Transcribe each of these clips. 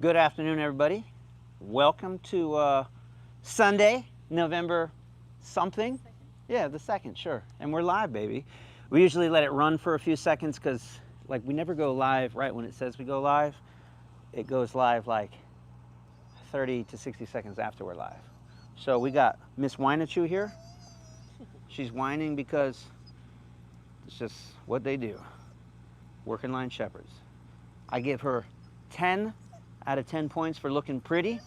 Good afternoon, everybody. Welcome to Sunday, November something. Yeah, the 2nd, sure. And we're live, baby. We usually let it run for a few seconds because, like, we never go live right when it says we go live. It goes live like 30 to 60 seconds after we're live. So we got Miss Whinachew here. She's whining because it's just what they do. Working line shepherds. I give her 10 out of 10 points for looking pretty.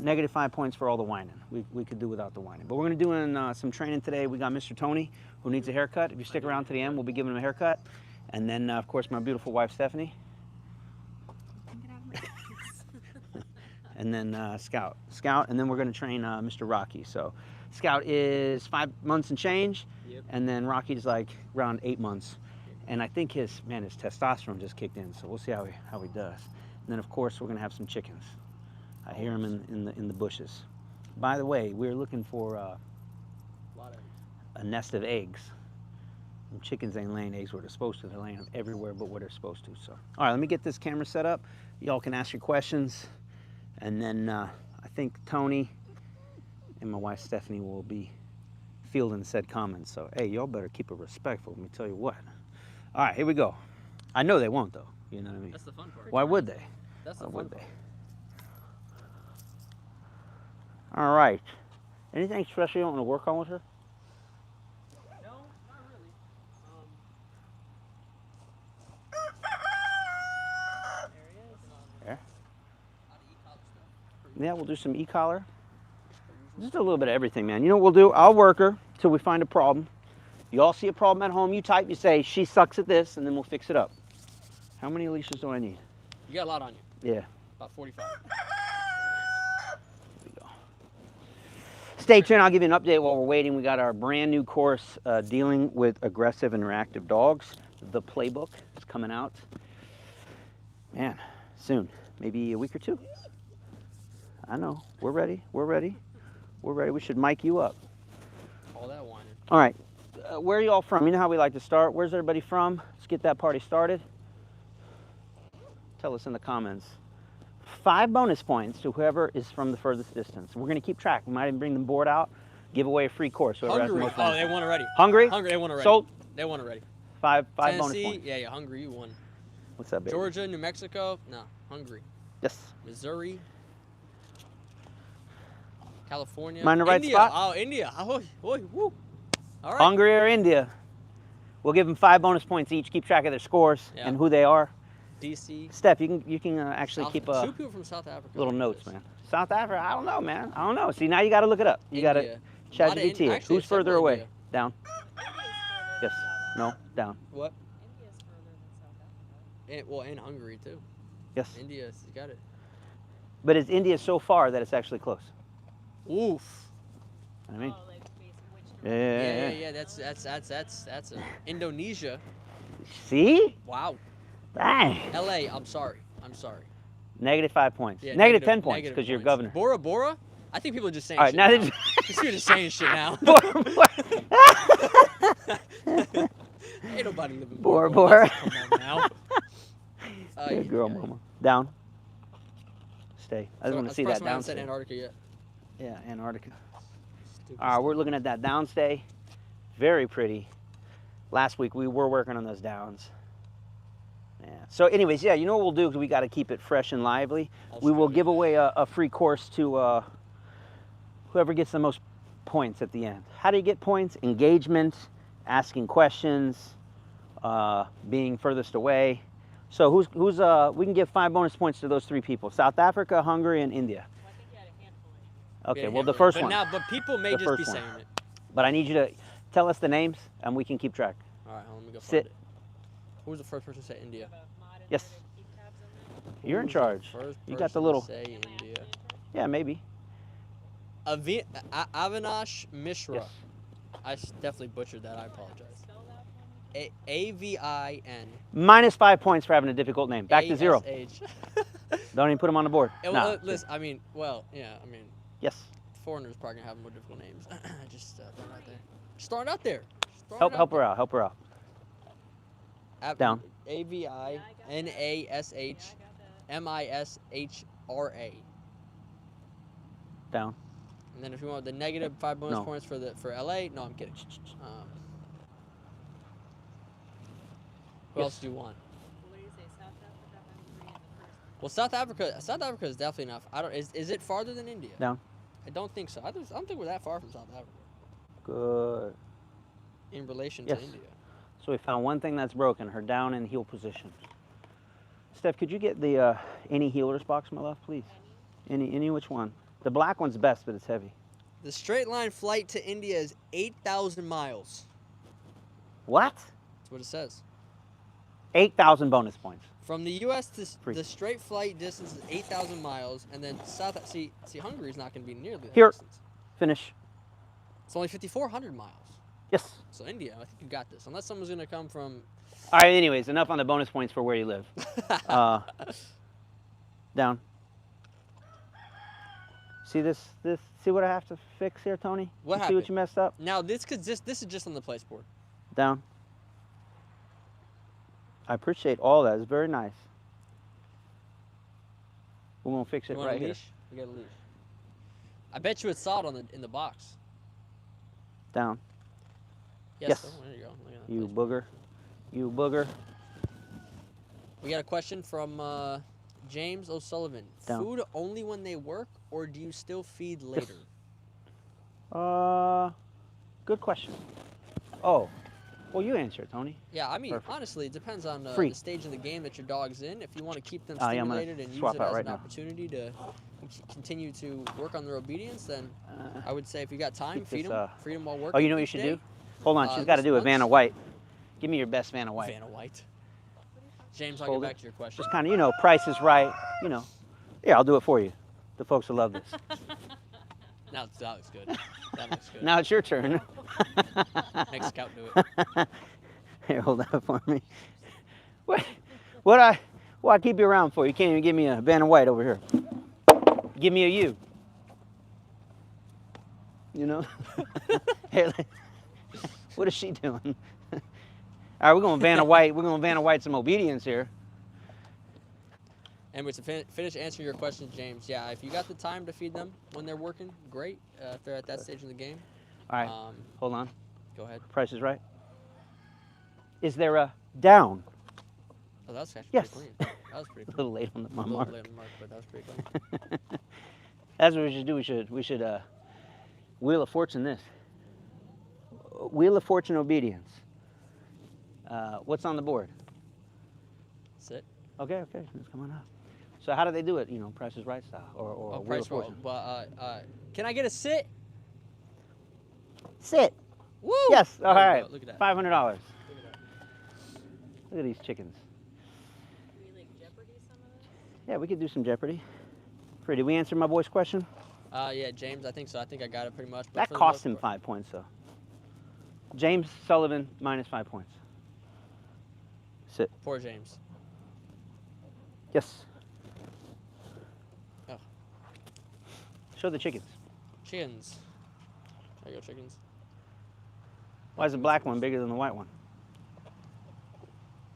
Negative 5 points for all the whining. We could do without the whining. But we're going to do some training today. We got Mr. Tony, who needs a haircut. If you stick around to the end, we'll be giving him a haircut. And then, of course, my beautiful wife, Stephanie. And then Scout. And then we're going to train Mr. Rocky. So Scout is 5 months and change. Yep. And then Rocky's like around 8 months. And I think his testosterone just kicked in. So we'll see how he does. And then, of course, we're going to have some chickens. I hear them in the bushes. By the way, we're looking for a nest of eggs. And chickens ain't laying eggs where they're supposed to. They're laying them everywhere but where they're supposed to. So, all right, let me get this camera set up. Y'all can ask your questions. And then I think Tony and my wife Stephanie will be fielding said comments. So, hey, y'all better keep it respectful. Let me tell you what. All right, here we go. I know they won't, though. You know what I mean? That's the fun part. Why would they? That's the Why fun would part. they? All right. Anything special you want to work on with her? No, not really. There he is. Yeah. Yeah, we'll do some e-collar. Just a little bit of everything, man. You know what we'll do? I'll work her till we find a problem. You all see a problem at home, you type, you say, she sucks at this, and then we'll fix it up. How many leashes do I need? You got a lot on you. Yeah. About 45. Here we go. Stay tuned. I'll give you an update while we're waiting. We got our brand new course dealing with aggressive and reactive dogs. The playbook is coming out. Man, soon. Maybe a week or two. I know. We're ready. We're ready. We're ready. We should mic you up. All that whining. All right. Where are you all from? You know how we like to start. Where's everybody from? Let's get that party started. Tell us in the comments. 5 bonus points to whoever is from the furthest distance. We're going to keep track. We might even bring the board out, give away a free course. Hungary. Oh, they won already. Hungary? Hungary, they won already. Sold? They won already. Five bonus Tennessee, points. yeah, Hungary, you won. What's that, baby? Georgia, New Mexico, no, Hungary. Yes. Missouri. California. Am I in the right India. spot? Oh, India. Oh, woo. All right. Hungary or India? We'll give them 5 bonus points each. Keep track of their scores and who they are. DC. Steph, you can actually keep 2 people from South Africa. little notes, man. South Africa? I don't know, man. I don't know. See, now you got to look it up. You got to chat GPT it. Who's further away? India. Down. Yes. No. Down. What? India's further than South Africa. And Hungary too. Yes. India's got it. But is India so far that it's actually close? Oof. You know what I mean? Oh, like basically which direction? Yeah. That's Indonesia. See? Wow. Dang. LA. I'm sorry. Negative 5 points. Yeah, negative 10 points negative because you're points. governor. Bora Bora. I think people are just saying All right, shit now now. These people are just saying shit now. Bora Bora. Ain't nobody living Bora Bora. Bora. Come on now. Good girl, mama. Down. Stay. I just want to see that down said stay. Antarctica yet. Yeah, Antarctica. Stupid All right, we're looking at that down stay. Very pretty. Last week we were working on those downs. Yeah. So anyways, yeah, you know what we'll do because we got to keep it fresh and lively. We will give away a free course to whoever gets the most points at the end. How do you get points? Engagement, asking questions, being furthest away. So who's we can give 5 bonus points to those 3 people: South Africa, Hungary, and India. Well, I think you had a handful. Okay, well the first one. But people may The just be first one. saying it. But I need you to tell us the names and we can keep track. All right, let me go find Sit. it. Who was the first person to say India? Yes. You're in Who was the charge. first You got the person to little. Say India. Yeah, maybe. Avinash Mishra. Yes. I definitely butchered that. I apologize. A-V-I-N. Minus 5 points for having a difficult name. Back to 0. A-S-H. Don't even put them on the board. Well, No. listen, Yes. foreigners probably gonna have more difficult names. Just throwing it out there. Help her out. Help her out. Down. A-V-I-N-A-S-H MISHRA. Down. And then if you want the negative 5 bonus No. points for LA, no, I'm kidding. Who Yes. else do you want? What do you say? South Africa, Hungary, and the first. Well, South Africa is definitely enough. I don't. Is it farther than India? Down. I don't think so. I don't think we're that far from South Africa Good. in relation Yes. to India. So we found one thing that's broken, her down and heel position. Steph, could you get the any healers box, my love, please? Any which one? The black one's best, but it's heavy. The straight line flight to India is 8,000 miles. What? That's what it says. 8,000 bonus points. From the U.S. to Free. the straight flight distance is 8,000 miles, and then see Hungary's not going to be nearly that Here. distance. Finish. It's only 5,400 miles. Yes. So India, I think you got this. Unless someone's going to come from. All right, anyways, enough on the bonus points for where you live. Down. See this? See what I have to fix here, Tony? What You see happened? what you messed up? Now this is just on the place board. Down. I appreciate all that. It's very nice. We're gonna fix it You want right a here. leash? We got a leash. I bet you it's saw it in the box. Down. Yes. Yes. Oh, there you go. Look at that You place board. booger. You booger. We got a question from James O'Sullivan. Down. Food only when they work, or do you still feed later? Good question. Oh, well, you answer it, Tony. Yeah, I mean, Perfect. honestly, it depends on Free. the stage of the game that your dog's in. If you want to keep them Yeah, I'm gonna stimulated and use swap it out as right an now. opportunity to continue to work on their obedience, then Uh, I would say if you got time, keep feed this, them while working. oh, you know what you each should day. do? Hold on, she's got to this do a lunch? Vanna White. Give me your best Vanna White. Vanna White. James, I'll Hold get it. back to your question. Just kind of, Price is Right. Yeah, I'll do it for you. The folks will love this. Now that looks good. That looks good. Now it's your turn. Make Scout do it. Here, hold that for me. What I keep you around for? You can't even give me a Vanna White over here. Give me a U. Here, what is she doing? All right, we're going Vanna White. We're going Vanna White some obedience here. And to finish answering your question, James, yeah, if you got the time to feed them when they're working, great. If they're at that stage in the game, All right, hold on. go ahead. Price is Right. Is there a down? Oh, that was actually Yes. pretty clean. That was pretty A clean. little late on my A little mark. late on the mark, but that was pretty clean. That's what we should do. We should Wheel of Fortune this. Wheel of Fortune obedience. What's on the board? Sit. Okay, let's come on up. So how do they do it? Price is Right style or Oh, Wheel price of roll. Fortune? But can I get a sit? Sit. Woo! Yes. All There you right. go. Look at that. $500. Look at that. Look at these chickens. Do we like Jeopardy some of this? Yeah, we could do some Jeopardy. Free, did we answer my boy's question? Yeah, James, I think so. I think I got it pretty much. But That for the cost most him part- 5 points, though. James Sullivan minus 5 points. Sit. Poor James. Yes. Oh. Show the chickens. Chickens. There you go, chickens. Why is the black one bigger than the white one?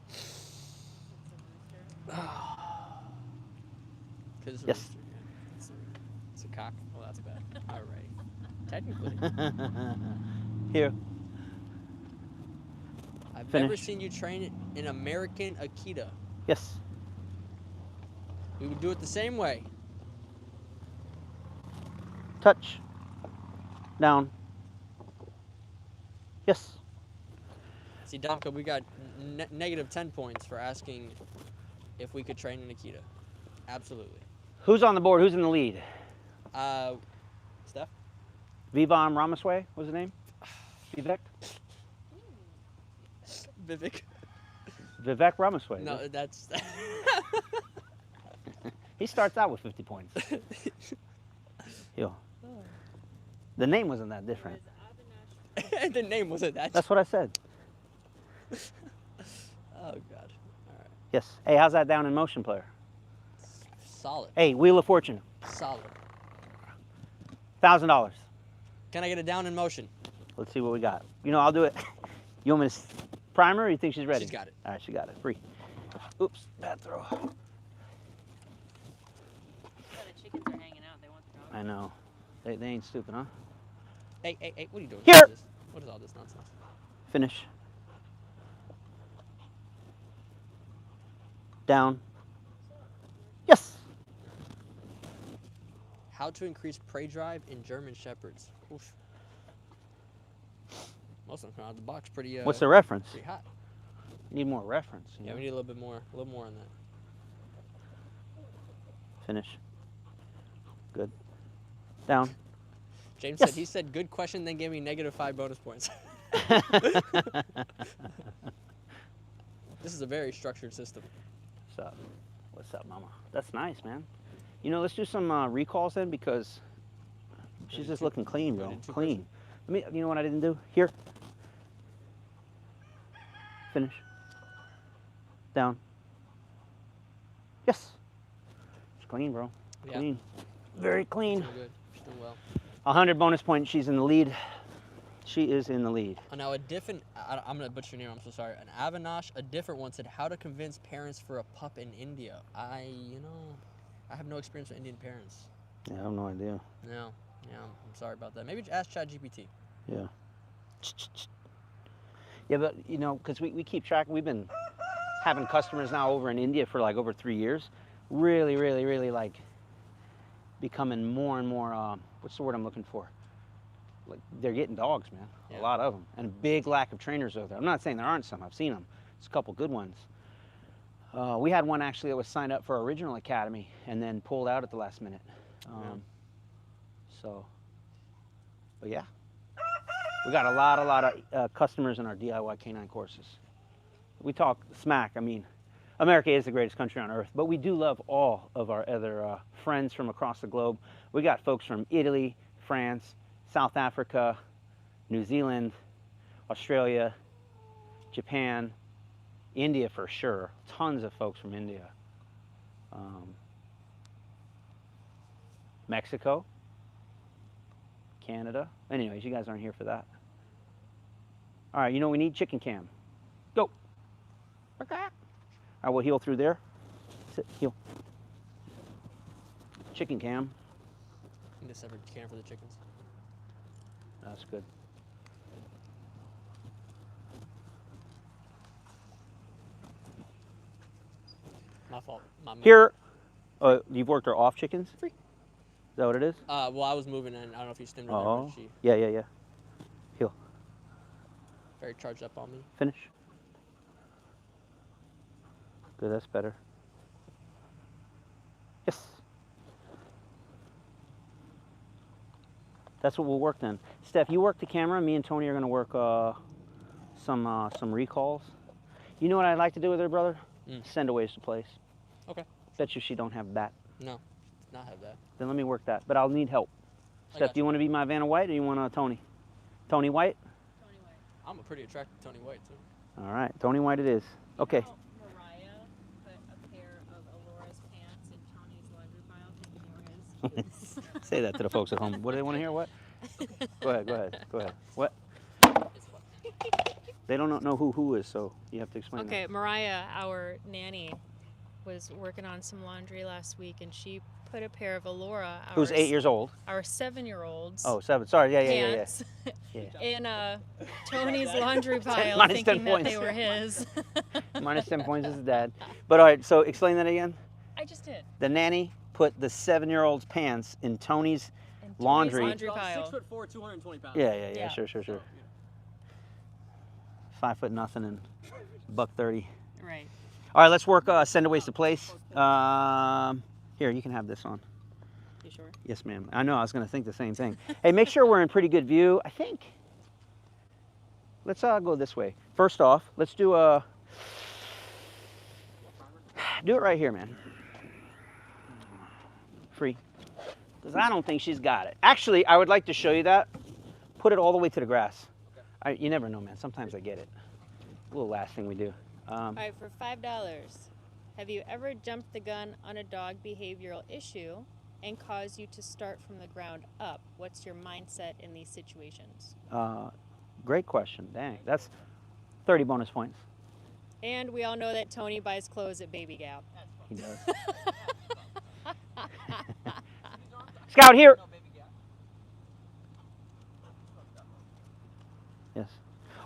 It's a rooster. Because it's a Yes. rooster, yeah. It's a cock. Oh, that's bad. All right. Technically. Here. I've never Finish. seen you train an American Akita. Yes. We would do it the same way. Touch. Down. Yes. See, Domka, we got negative 10 points for asking if we could train an Akita. Absolutely. Who's on the board? Who's in the lead? Steph? Vivam Ramaswamy was his name? Vivek? Vivek? Vivek Ramaswamy. No, that's... He starts out with 50 points. Yo. The name wasn't that different. Avinash. The name wasn't that. That's what I said. Oh, God. All right. Yes. Hey, how's that down in motion, player? Solid. Hey, Wheel of Fortune. Solid. $1,000. Can I get it down in motion? Let's see what we got. I'll do it. You want me to prime her or you think she's ready? She's got it. All right, she got it. Free. Oops, bad throw. I know. They ain't stupid, huh? Hey, what are you doing? Here! What is all this nonsense? Finish. Down. Yes. How to increase prey drive in German Shepherds. Oof. Most of them come out of the box pretty. What's the reference? Pretty hot. Need more reference. you Yeah, know? we need a little bit more. A little more on that. Finish. Good. Down. James Yes. said he said good question, then gave me -5 bonus points. This is a very structured system. What's up? What's up, mama? That's nice, man. You know, let's do some recalls then because she's did just two- looking clean, I bro. did two Clean. Let me. You know what I didn't do? Here. Finish. Down. Yes. It's clean, bro. Yeah. Clean. Very She's clean. doing good. She's doing well. 100 bonus points. She's in the lead. She is in the lead. Now a different, I'm gonna butcher your name. I'm so sorry. An Avinash, a different one said how to convince parents for a pup in India. I have no experience with Indian parents. Yeah, I have no idea. No, yeah, I'm sorry about that. Maybe ask ChatGPT. Yeah. Yeah, but you know, because we keep track. We've been having customers now over in India for like over 3 years. Really like becoming more and more. What's the word I'm looking for? Like they're getting dogs, man. Yeah. A lot of them, and a big lack of trainers over there. I'm not saying there aren't some. I've seen them. It's a couple good ones. We had one actually that was signed up for our original academy and then pulled out at the last minute. So, but yeah, we got a lot of customers in our DIY canine courses. We talk smack. I mean, America is the greatest country on earth, but we do love all of our other friends from across the globe. We got folks from Italy, France, South Africa, New Zealand, Australia, Japan, India for sure. Tons of folks from India. Mexico, Canada. Anyways, you guys aren't here for that. All right, you know we need chicken cam. Go. All right, we'll heel through there. Sit, heel. Chicken cam. Need a separate can for the chickens. That's good. My fault. Here, you've worked our off chickens? Free. Is that what it is? Well, I was moving and I don't know if you stemmed her there, Oh, but she yeah. Heel. very charged up on me. Finish. Good, that's better. Yes. That's what we'll work then. Steph, you work the camera. Me and Tony are going to work some recalls. You know what I'd like to do with her, brother? Send aways to place. Okay. Bet you she don't have that. No, not have that. Then let me work that. But I'll need help. I Steph, got do you want to be my Vanna White or you want Tony? Tony White? Tony White. I'm a pretty attractive Tony White too. All right, Tony White it is. Okay. How Mariah put a pair of Alora's pants in Tony's laundry pile thinking they were his. Say that to the folks at home. What do they want to hear? What? Go ahead. What? It's funny. They don't know who is, so you have to explain Okay, Mariah, our nanny, was working on some laundry last week, and she put a pair of Alora, that. Who's 8 years old? our 7-year-olds, Oh, 7. Sorry, yeah. pants Yeah. in Tony's laundry pile, minus 10 thinking that points. they were his. Minus 10 points is his dad. But all right, so explain that again. I just did. The nanny put the 7-year-old's pants in Tony's In Tony's laundry. laundry pile. 6'4", 220 pounds. Yeah. Yeah. Sure. 5 foot nothing and $130. Right. All right, let's work send aways to place. Here, you can have this on. You sure? Yes, ma'am. I know, I was going to think the same thing. Hey, make sure we're in pretty good view. I think, let's go this way. First off, let's do it right here, man. Free. Because I don't think she's got it. Actually, I would like to show you that. Put it all the way to the grass. You never know, man. Sometimes I get it. A little last thing we do. All right, for $5, have you ever jumped the gun on a dog behavioral issue and caused you to start from the ground up? What's your mindset in these situations? Great question. Dang, that's 30 bonus points. And we all know that Tony buys clothes at Baby Gap. He does. Scout here.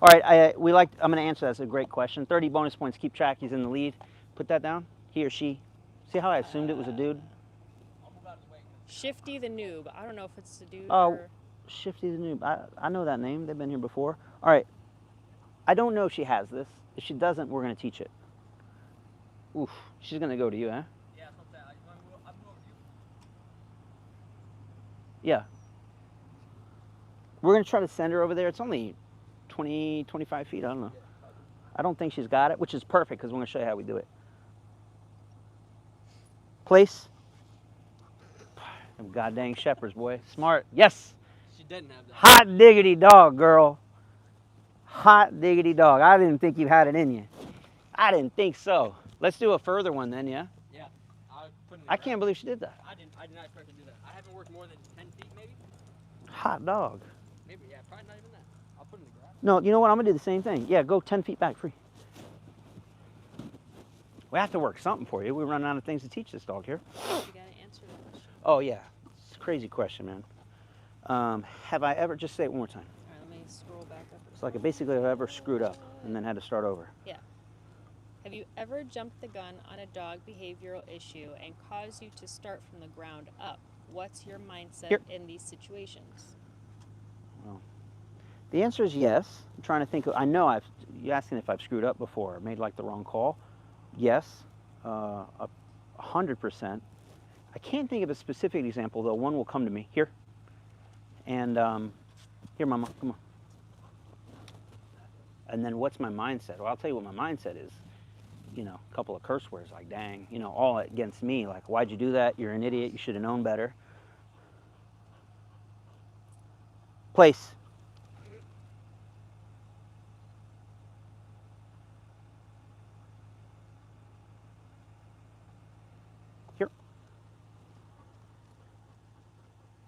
All right, I'm going to answer that. That's a great question. 30 bonus points. Keep track. He's in the lead. Put that down. He or she. See how I assumed it was a dude? I'll move out of the way. Shifty the noob. I don't know if it's a dude Oh, or. Shifty the Noob. I know that name. They've been here before. All right. I don't know if she has this. If she doesn't, we're going to teach it. Oof. She's going to go to you, huh? Yeah, that's what I'm saying. I'm moving over to you. Yeah. We're going to try to send her over there. It's only 20, 25 feet. I don't know. I don't think she's got it, which is perfect because we're going to show you how we do it. Place. Them goddamn shepherds, boy. Smart. Yes. She didn't have that. Hot diggity dog, girl. Hot diggity dog. I didn't think you had it in you. I didn't think so. Let's do a further one then, yeah? Yeah. I can't believe she did that. I did not expect her to do that. I haven't worked more than 10 feet, maybe. Hot dog. Maybe, yeah, probably not even that. I'll put it in the grass. No, you know what? I'm going to do the same thing. Yeah, go 10 feet back, free. We have to work something for you. We're running out of things to teach this dog here. You gotta answer the question. Oh, yeah. It's a crazy question, man. Have I ever, just say it one more time. All right, let me scroll back up. It's like basically I've ever screwed up and then had to start over. Have you ever jumped the gun on a dog behavioral issue and caused you to start from the ground up? What's your mindset Here. in these situations? The answer is yes. I'm trying to think. I know you're asking if I've screwed up before, made like the wrong call. Yes, 100%. I can't think of a specific example though. One will come to me here. And here, Mama, come on. And then what's my mindset? Well, I'll tell you what my mindset is. You know, a couple of curse words like dang, you know, all against me. Like, why'd you do that? You're an idiot. You should have known better. Place. Here.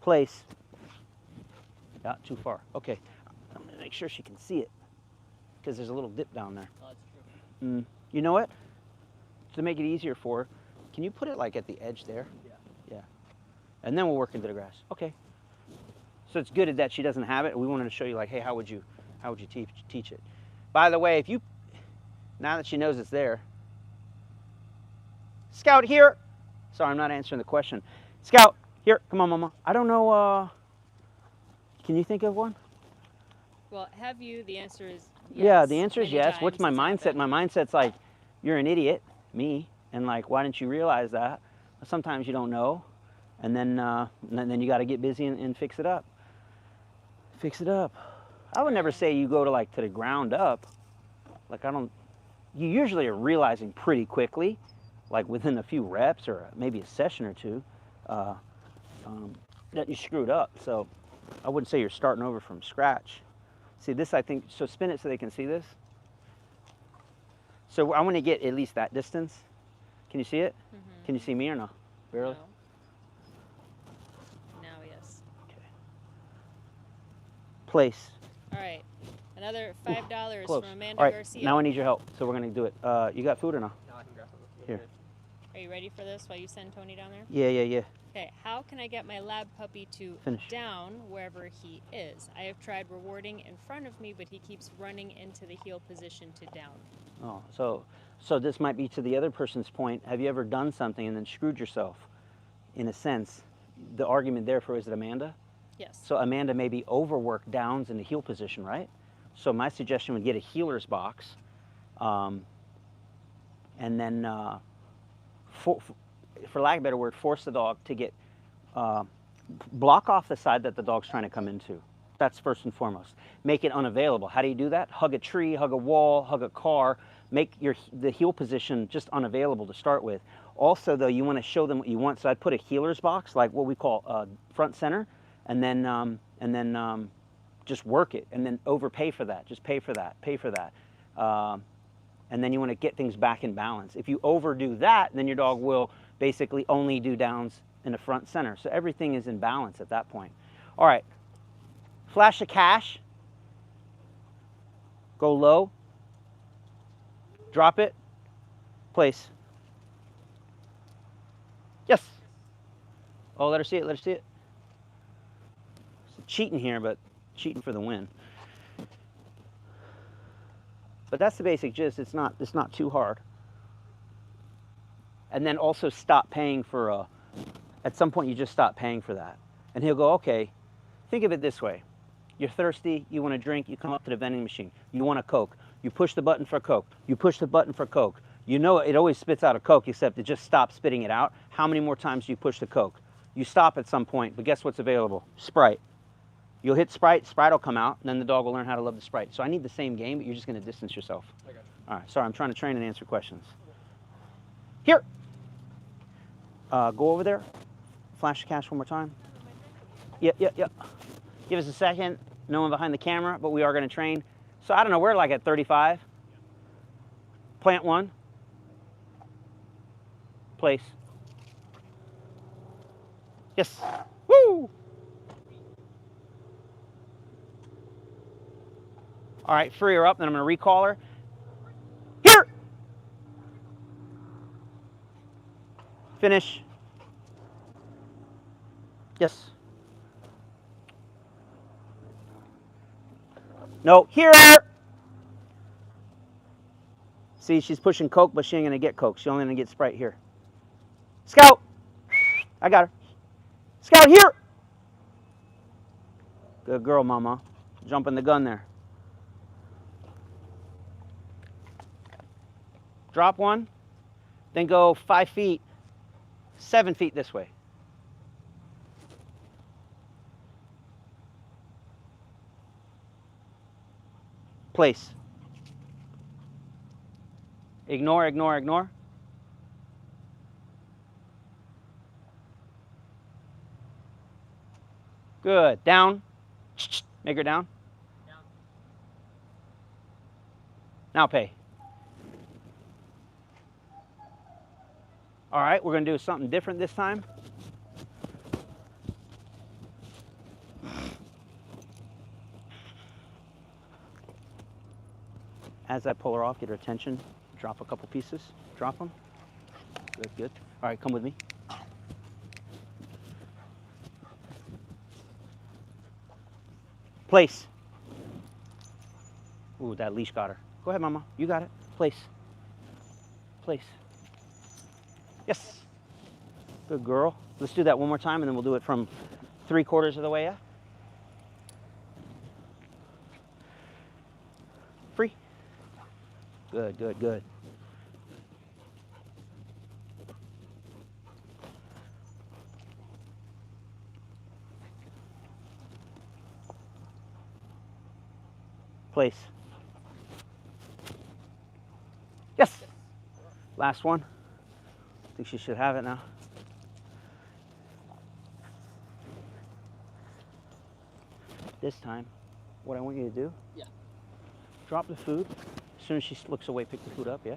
Place. Yeah, too far. Okay. I'm going to make sure she can see it because there's a little dip down there. Oh, that's true. You know what? To make it easier for her, can you put it like at the edge there? Yeah. Yeah. And then we'll work into the grass. Okay. So it's good that she doesn't have it. We wanted to show you like, hey, how would you teach it? By the way, now that she knows it's there, Scout here. Sorry, I'm not answering the question. Scout here. Come on, Mama. I don't know. Can you think of one? Well, have you? The answer is yes. Yeah, the answer is Many yes. What's my times it's mindset? happened. My mindset's like, you're an idiot, me, and like, why didn't you realize that? Sometimes you don't know, and then you got to get busy and fix it up. Fix it up. I would never say you go to the ground up. Like you usually are realizing pretty quickly, like within a few reps or maybe a session or two, that you screwed up. So I wouldn't say you're starting over from scratch. See this, I think, so spin it so they can see this. So I want to get at least that distance. Can you see it? Mm-hmm. Can you see me or no? Barely? No. Now, yes. Okay. Place. All right. Another $5 Close. from Amanda All right, Garcia. now I need your help. So we're going to do it. You got food or no? Now I can grab it. Here. Are you ready for this while you send Tony down there? Yeah. Okay, how can I get my lab puppy to Finish. down wherever he is? I have tried rewarding in front of me, but he keeps running into the heel position to down. Oh, so this might be to the other person's point. Have you ever done something and then screwed yourself? In a sense, the argument therefore is it Amanda? Yes. So Amanda maybe overworked downs in the heel position, right? So my suggestion would get a healer's box, and then, for lack of a better word, force the dog to get, block off the side that the dog's trying to come into. That's first and foremost. Make it unavailable. How do you do that? Hug a tree, hug a wall, hug a car. Make the heel position just unavailable to start with. Also, though, you want to show them what you want. So I'd put a healer's box, like what we call front center, and then just work it, and then overpay for that. Just pay for that. And then you want to get things back in balance. If you overdo that, then your dog will basically only do downs in the front center. So everything is in balance at that point. All right. Flash of cash. Go low. Drop it. Place. Yes. Oh, let her see it. Let her see it. It's cheating here, but cheating for the win. But that's the basic gist. It's not too hard. And then also stop paying for at some point you just stop paying for that. And he'll go, okay, think of it this way. You're thirsty, you want a drink, you come up to the vending machine. You want a Coke. You push the button for Coke. You push the button for Coke. You know it always spits out a Coke, except it just stops spitting it out. How many more times do you push the Coke? You stop at some point, but guess what's available? Sprite. You'll hit Sprite, Sprite will come out, and then the dog will learn how to love the Sprite. So I need the same game, but you're just going to distance yourself. I got you. All right, sorry, I'm trying to train and answer questions. Here. Go over there. Flash the cash one more time. Yep. Give us a second. No one behind the camera, but we are going to train. So I don't know, we're like at 35. Plant one. Place. Yes. Woo! All right, free her up, then I'm going to recall her. Here! Finish. Yes. No, here! See, she's pushing Coke, but she ain't going to get Coke. She's only going to get Sprite here. Scout! I got her. Scout, here! Good girl, Mama. Jumping the gun there. Drop one, then go 5 feet, 7 feet this way. Place. Ignore, ignore, ignore. Good. Down. Make her down. Down. Now pay. All right, we're going to do something different this time. As I pull her off, get her attention. Drop a couple pieces. Drop them. Good, good. All right, come with me. Place. Ooh, that leash got her. Go ahead, Mama. You got it. Place. Place. Yes. Good girl. Let's do that one more time, and then we'll do it from 3/4 of the way up. Free. Good, good, good. Place. Yes. Last one. I think she should have it now. This time, what I want you to do, Yeah. drop the food. As soon as she looks away, pick the food up, yeah?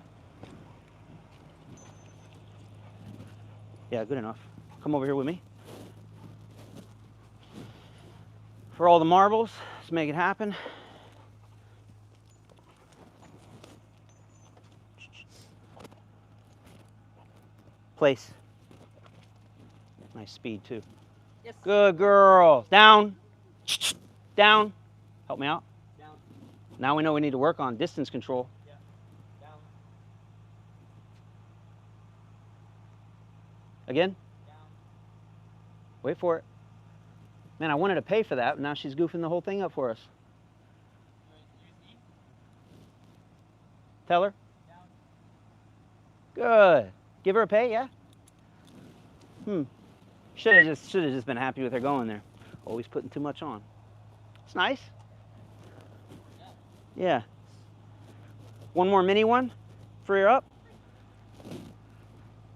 Yeah, good enough. Come over here with me. For all the marbles, let's make it happen. Place. Nice speed, too. Yes. Good girl. Down. Down. Help me out. Down. Now we know we need to work on distance control. Yeah. Down. Again. Down. Wait for it. Man, I wanted to pay for that, but now she's goofing the whole thing up for us. Tell her. Down. Good. Give her a pay, yeah? Should have just been happy with her going there. Always putting too much on. It's nice. Yeah. One more mini one. Free her up.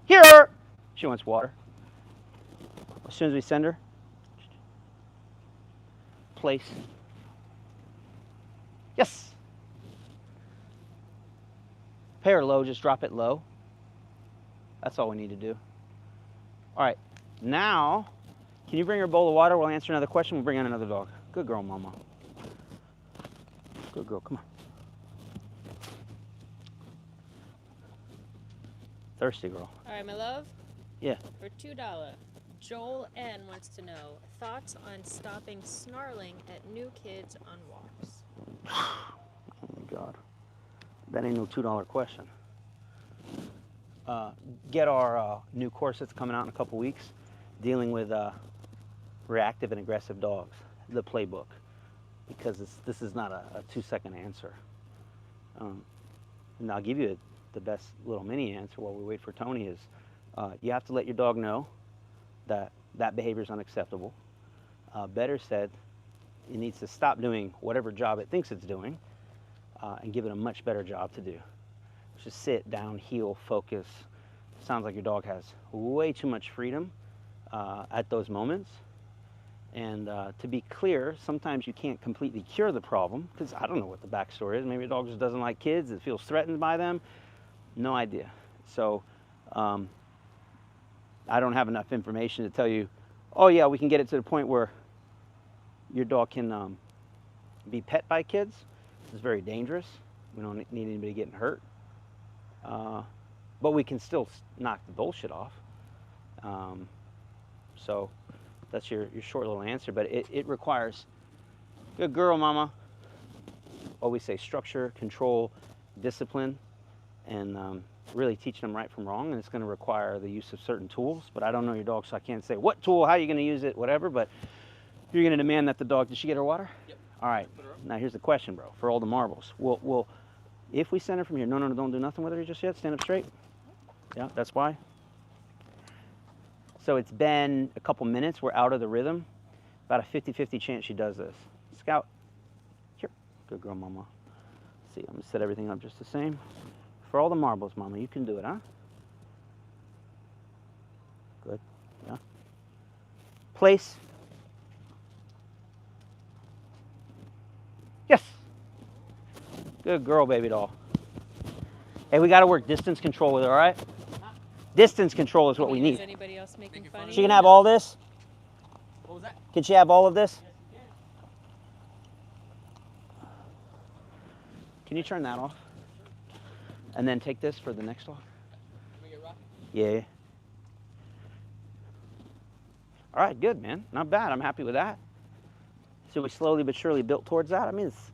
Here. She wants water. As soon as we send her. Place. Yes. Pay her low, just drop it low. That's all we need to do. All right, now, can you bring her a bowl of water? We'll answer another question. We'll bring in another dog. Good girl, Mama. Good girl, come on. Thirsty girl. All right, my love. Yeah. For $2, Joel N wants to know thoughts on stopping snarling at new kids on walks. Oh my God. That ain't no $2 question. Get our new course that's coming out in a couple weeks, dealing with reactive and aggressive dogs, the playbook, because this is not a 2-second answer. And I'll give you the best little mini answer while we wait for Tony is, you have to let your dog know that that behavior is unacceptable. Better said, it needs to stop doing whatever job it thinks it's doing and give it a much better job to do. Just sit down, heel, focus. Sounds like your dog has way too much freedom at those moments. And to be clear, sometimes you can't completely cure the problem, because I don't know what the backstory is. Maybe a dog just doesn't like kids, it feels threatened by them. No idea. So I don't have enough information to tell you, oh yeah, we can get it to the point where your dog can be pet by kids. It's very dangerous. We don't need anybody getting hurt. But we can still knock the bullshit off. So that's your short little answer, but it requires, good girl, mama. Always say structure, control, discipline, and really teaching them right from wrong. And it's going to require the use of certain tools, but I don't know your dog, so I can't say what tool, how you're going to use it, whatever, but you're going to demand that the dog, did she get her water? Yep. All right, now here's the question, bro, for all the marbles. We'll if we send her from here, no, don't do nothing with her just yet, stand up straight. Yeah, that's why. So it's been a couple minutes, we're out of the rhythm. About a 50-50 chance she does this. Scout, here, good girl, mama. Let's see, I'm gonna set everything up just the same. For all the marbles, mama, you can do it, huh? Good, yeah. Place. Yes. Good girl, baby doll. Hey, we gotta work distance control with her, all right? Distance control is what we Is need. anybody else making fun of She you? can have all this? What was that? Can she have all of this? Can you turn that off? And then take this for the next dog? Can we get Rocky? Yeah. All right, good, man. Not bad. I'm happy with that. So we slowly but surely built towards that. I mean, it's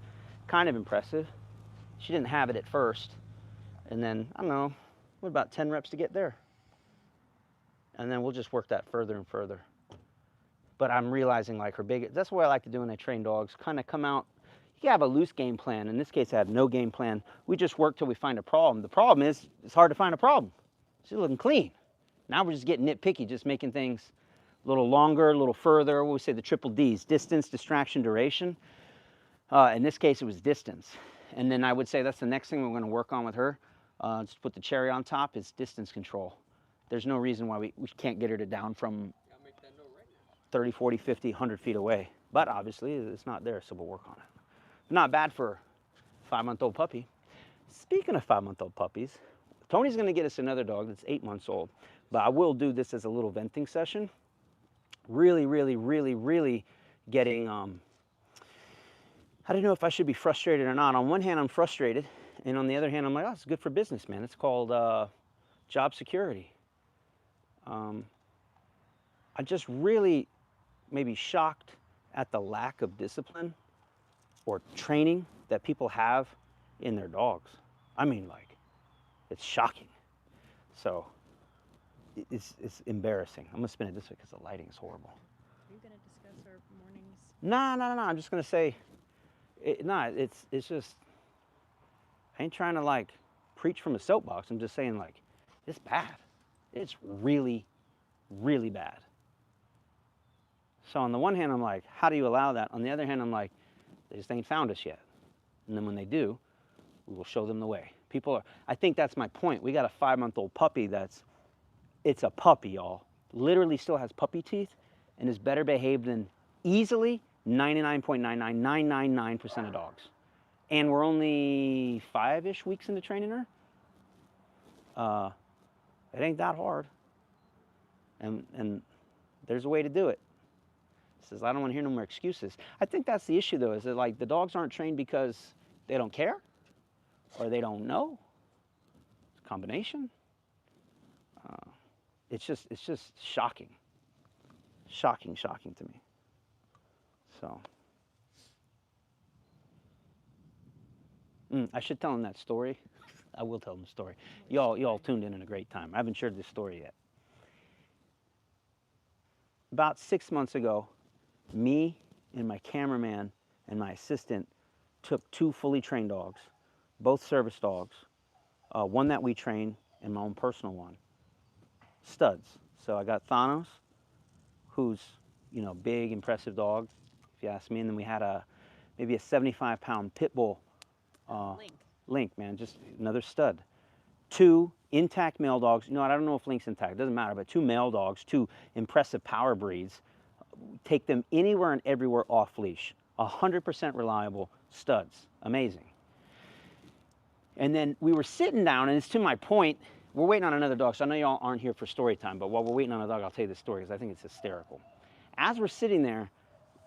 kind of impressive. She didn't have it at first. And then, I don't know, what about 10 reps to get there? And then we'll just work that further and further. But I'm realizing like her big, that's what I like to do when I train dogs, kind of come out. You can have a loose game plan. In this case, I have no game plan. We just work till we find a problem. The problem is, it's hard to find a problem. She's looking clean. Now we're just getting nitpicky, just making things a little longer, a little further. What we say, the triple Ds, distance, distraction, duration. In this case, it was distance. And then I would say that's the next thing we're going to work on with her. Just put the cherry on top, is distance control. There's no reason why we can't get her to down from 30, 40, 50, 100 feet away. But obviously, it's not there, so we'll work on it. Not bad for a 5-month-old puppy. Speaking of 5-month-old puppies, Tony's going to get us another dog that's 8 months old. But I will do this as a little venting session. Really, really, really, really getting, I don't know if I should be frustrated or not. On one hand, I'm frustrated. And on the other hand, I'm like, oh, it's good for business, man. It's called job security. I'm just really maybe shocked at the lack of discipline or training that people have in their dogs. I mean, like, it's shocking. So it's embarrassing. I'm gonna spin it this way because the lighting is horrible. Are you gonna discuss our mornings? No. I'm just gonna say, it's just, I ain't trying to like preach from a soapbox. I'm just saying like, it's bad. It's really, really bad. So on the one hand, I'm like, how do you allow that? On the other hand, I'm like, they just ain't found us yet. And then when they do, we will show them the way. People are, I think that's my point. We got a 5-month-old puppy it's a puppy, y'all. Literally still has puppy teeth and is better behaved than easily 99.99999% of dogs. And we're only 5-ish weeks into training her. It ain't that hard. And there's a way to do it. Says, I don't want to hear no more excuses. I think that's the issue, though, is that like the dogs aren't trained because they don't care or they don't know. It's a combination. It's just shocking. Shocking to me. So. I should tell him that story. I will tell him the story. Y'all tuned in a great time. I haven't shared this story yet. About 6 months ago, me and my cameraman and my assistant took 2 fully trained dogs, both service dogs, one that we train and my own personal one, studs. So I got Thanos, who's, you know, big, impressive dog, if you ask me, and then we had maybe a 75-pound pit bull. Link, man, just another stud. 2 intact male dogs. You know what? I don't know if Link's intact. It doesn't matter. But 2 male dogs, 2 impressive power breeds. Take them anywhere and everywhere off leash. 100% reliable studs. Amazing. And then we were sitting down, and it's to my point. We're waiting on another dog, so I know y'all aren't here for story time. But while we're waiting on a dog, I'll tell you the story because I think it's hysterical. As we're sitting there,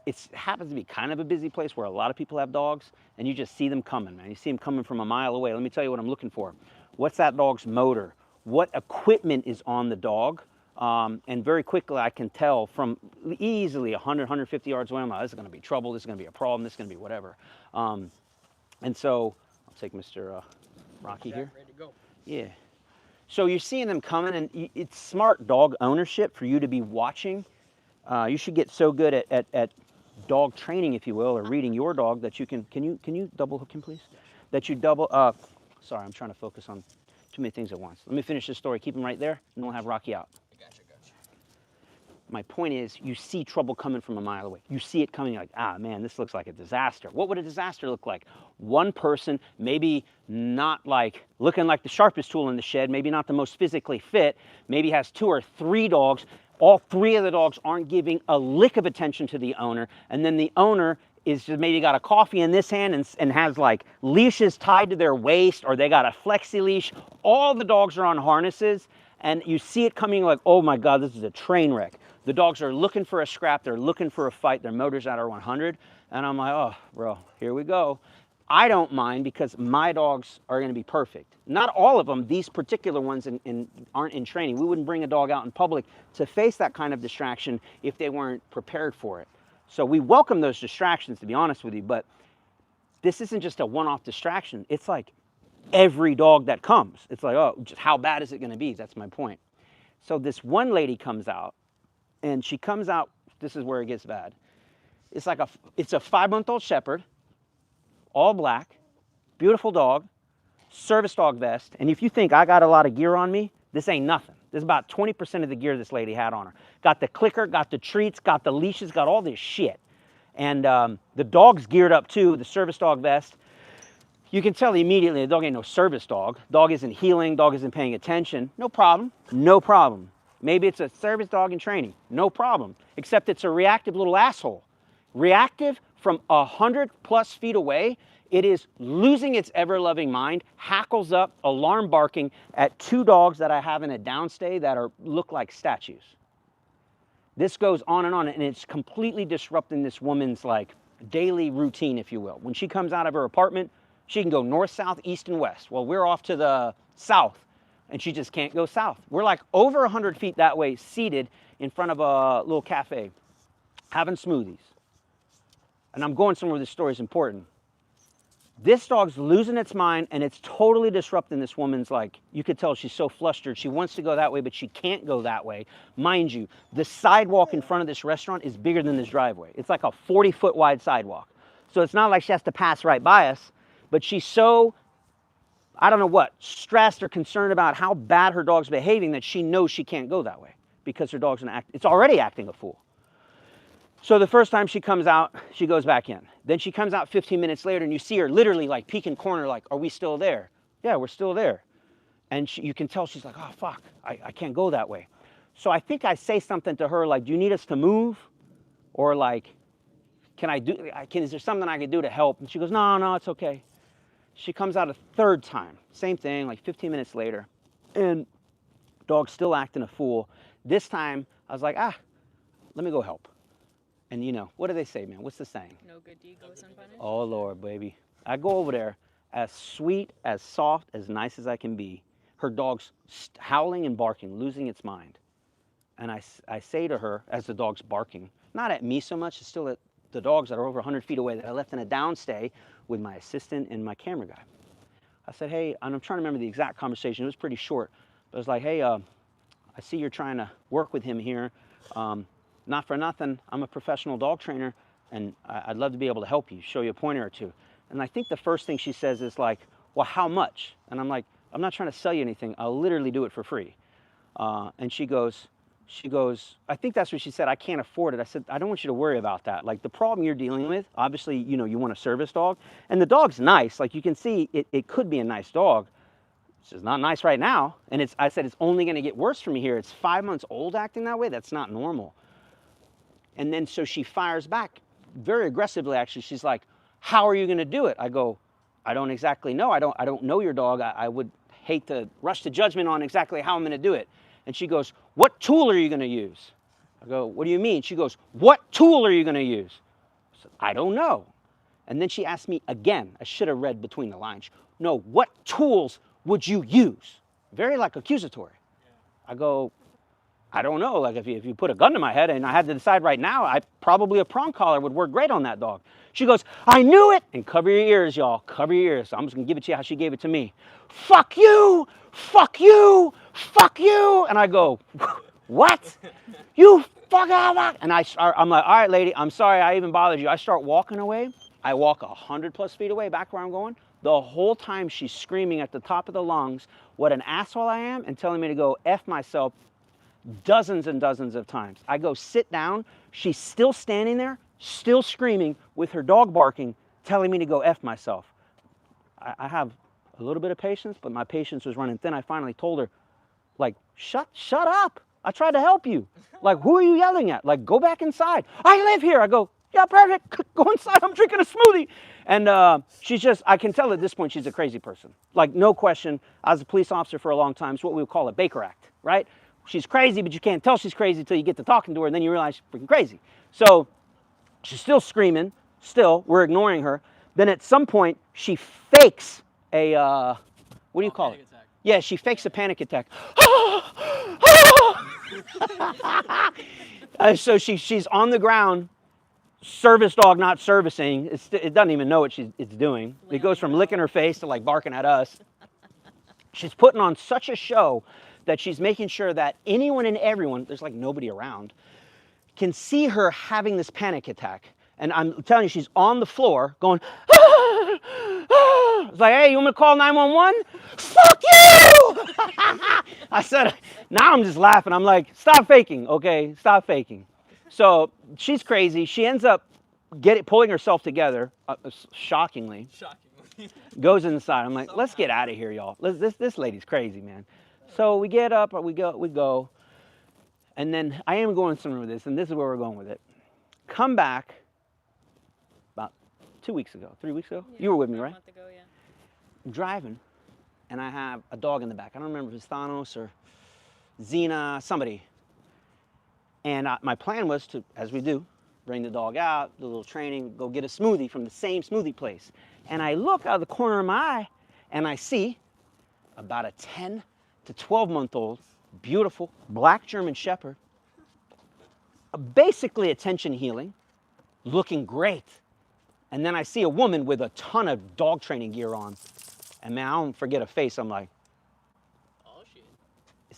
it happens to be kind of a busy place where a lot of people have dogs, and you just see them coming, man. You see them coming from a mile away. Let me tell you what I'm looking for. What's that dog's motor? What equipment is on the dog? And very quickly I can tell from easily 100, 150 yards away, I'm like, this is going to be trouble, this is going to be a problem, this is going to be whatever. And so I'll take Mr. Rocky here. Ready to go. Yeah. So you're seeing them coming, and it's smart dog ownership for you to be watching. You should get so good at dog training, if you will, or reading your dog that you can you double hook him, please? That you double, sorry, I'm trying to focus on too many things at once. Let me finish this story. Keep him right there, and we'll have Rocky out. Gotcha. My point is, you see trouble coming from a mile away. You see it coming, like, ah, man, this looks like a disaster. What would a disaster look like? One person, maybe not like looking like the sharpest tool in the shed, maybe not the most physically fit, maybe has 2 or 3 dogs. All 3 of the dogs aren't giving a lick of attention to the owner, and then the owner is just maybe got a coffee in this hand and has like leashes tied to their waist, or they got a flexi leash. All the dogs are on harnesses, and you see it coming like, oh my God, this is a train wreck. The dogs are looking for a scrap, they're looking for a fight, their motor's at our 100, and I'm like, oh, bro, here we go. I don't mind because my dogs are going to be perfect. Not all of them, these particular ones aren't in training. We wouldn't bring a dog out in public to face that kind of distraction if they weren't prepared for it. So we welcome those distractions, to be honest with you, but this isn't just a one-off distraction. It's like every dog that comes. It's like, oh, just how bad is it going to be? That's my point. So this one lady comes out, and she comes out, this is where it gets bad. It's a 5-month-old shepherd, all black, beautiful dog, service dog vest. And if you think I got a lot of gear on me, this ain't nothing. This is about 20% of the gear this lady had on her. Got the clicker, got the treats, got the leashes, got all this shit. And the dog's geared up too, the service dog vest. You can tell immediately the dog ain't no service dog. Dog isn't healing, dog isn't paying attention. No problem, no problem. Maybe it's a service dog in training, no problem. Except it's a reactive little asshole. Reactive from 100+ feet away, it is losing its ever-loving mind, hackles up, alarm barking at 2 dogs that I have in a downstay that look like statues. This goes on, and it's completely disrupting this woman's like daily routine, if you will. When she comes out of her apartment, she can go north, south, east, and west. Well, we're off to the south, and she just can't go south. We're like over 100 feet that way, seated in front of a little cafe, having smoothies. And I'm going somewhere where this story is important. This dog's losing its mind, and it's totally disrupting this woman's, like, you could tell she's so flustered. She wants to go that way, but she can't go that way. Mind you, the sidewalk in front of this restaurant is bigger than this driveway. It's like a 40-foot wide sidewalk. So it's not like she has to pass right by us, but she's so, I don't know what, stressed or concerned about how bad her dog's behaving that she knows she can't go that way because her dog's it's already acting a fool. So the first time she comes out, she goes back in. Then she comes out 15 minutes later, and you see her literally like peeking corner, like, are we still there? Yeah, we're still there. And you can tell she's like, oh, fuck, I can't go that way. So I think I say something to her like, do you need us to move? Or like, is there something I can do to help? And she goes, no, it's okay. She comes out a 3rd time, same thing, like 15 minutes later, and dog's still acting a fool. This time, I was like, let me go help. And you know, what do they say, man? What's the saying? No good deed goes unpunished. Oh, Lord, baby. I go over there, as sweet, as soft, as nice as I can be. Her dog's howling and barking, losing its mind. And I say to her, as the dog's barking, not at me so much, it's still at the dogs that are over 100 feet away that I left in a downstay with my assistant and my camera guy. I said, hey, and I'm trying to remember the exact conversation. It was pretty short. But I was like, hey, I see you're trying to work with him here. Not for nothing, I'm a professional dog trainer, and I'd love to be able to help you, show you a pointer or two. And I think the first thing she says is like, well, how much? And I'm like, I'm not trying to sell you anything. I'll literally do it for free. And she goes, I think that's what she said, I can't afford it. I said, I don't want you to worry about that. Like, the problem you're dealing with, obviously, you know, you want a service dog, and the dog's nice. Like, you can see it could be a nice dog. It's just not nice right now. And I said, it's only going to get worse from here. It's 5 months old acting that way. That's not normal. And then so she fires back very aggressively, actually. She's like, how are you going to do it? I go, I don't exactly know. I don't know your dog. I would hate to rush to judgment on exactly how I'm going to do it. And she goes, what tool are you going to use? I go, what do you mean? She goes, what tool are you going to use? I said, I don't know. And then she asked me again. I should have read between the lines. No, what tools would you use? Very like accusatory. I go, I don't know. Like, if you put a gun to my head and I had to decide right now, probably a prong collar would work great on that dog. She goes, I knew it. And cover your ears, y'all. Cover your ears. I'm just going to give it to you how she gave it to me. Fuck you. Fuck you. Fuck you. And I go, what? You fuck out. And I'm like, all right, lady, I'm sorry I even bothered you. I start walking away. I walk 100+ feet away back where I'm going. The whole time she's screaming at the top of the lungs what an asshole I am and telling me to go F myself dozens and dozens of times. I go sit down. She's still standing there, still screaming with her dog barking, telling me to go F myself. I have a little bit of patience, but my patience was running thin. I finally told her, like, shut up. I tried to help you. Like, who are you yelling at? Like, go back inside. I live here. I go, yeah, perfect. Go inside. I'm drinking a smoothie. And she's just, I can tell at this point she's a crazy person. Like, no question. I was a police officer for a long time. It's what we would call a Baker Act, right? She's crazy, but you can't tell she's crazy until you get to talking to her, and then you realize she's freaking crazy. So she's still screaming. Still, we're ignoring her. Then at some point, she fakes a, what do you call it? Attack. Yeah, she fakes a panic attack. So she's on the ground, service dog not servicing. It doesn't even know what it's doing. It goes from licking her face to like barking at us. She's putting on such a show that she's making sure that anyone and everyone, there's like nobody around, can see her having this panic attack. And I'm telling you, she's on the floor going, It's like, hey, you want me to call 911? Fuck you! I said, now I'm just laughing. I'm like, stop faking, okay? Stop faking. So she's crazy. She ends up pulling herself together, shockingly. Goes inside. I'm like, let's get out of here, y'all. This lady's crazy, man. So we get up, we go. And then I am going somewhere with this, and this is where we're going with it. Come back about 2 weeks ago, 3 weeks ago. Yeah, You were with me, a right? month ago, yeah. I'm driving, and I have a dog in the back. I don't remember if it's Thanos or Xena, somebody. And my plan was to, as we do, bring the dog out, do a little training, go get a smoothie from the same smoothie place. And I look out of the corner of my eye, and I see about a 10 to 12-month-old, beautiful black German Shepherd, basically attention healing, looking great. And then I see a woman with a ton of dog training gear on. And man, I don't forget a face. I'm like, Oh shit.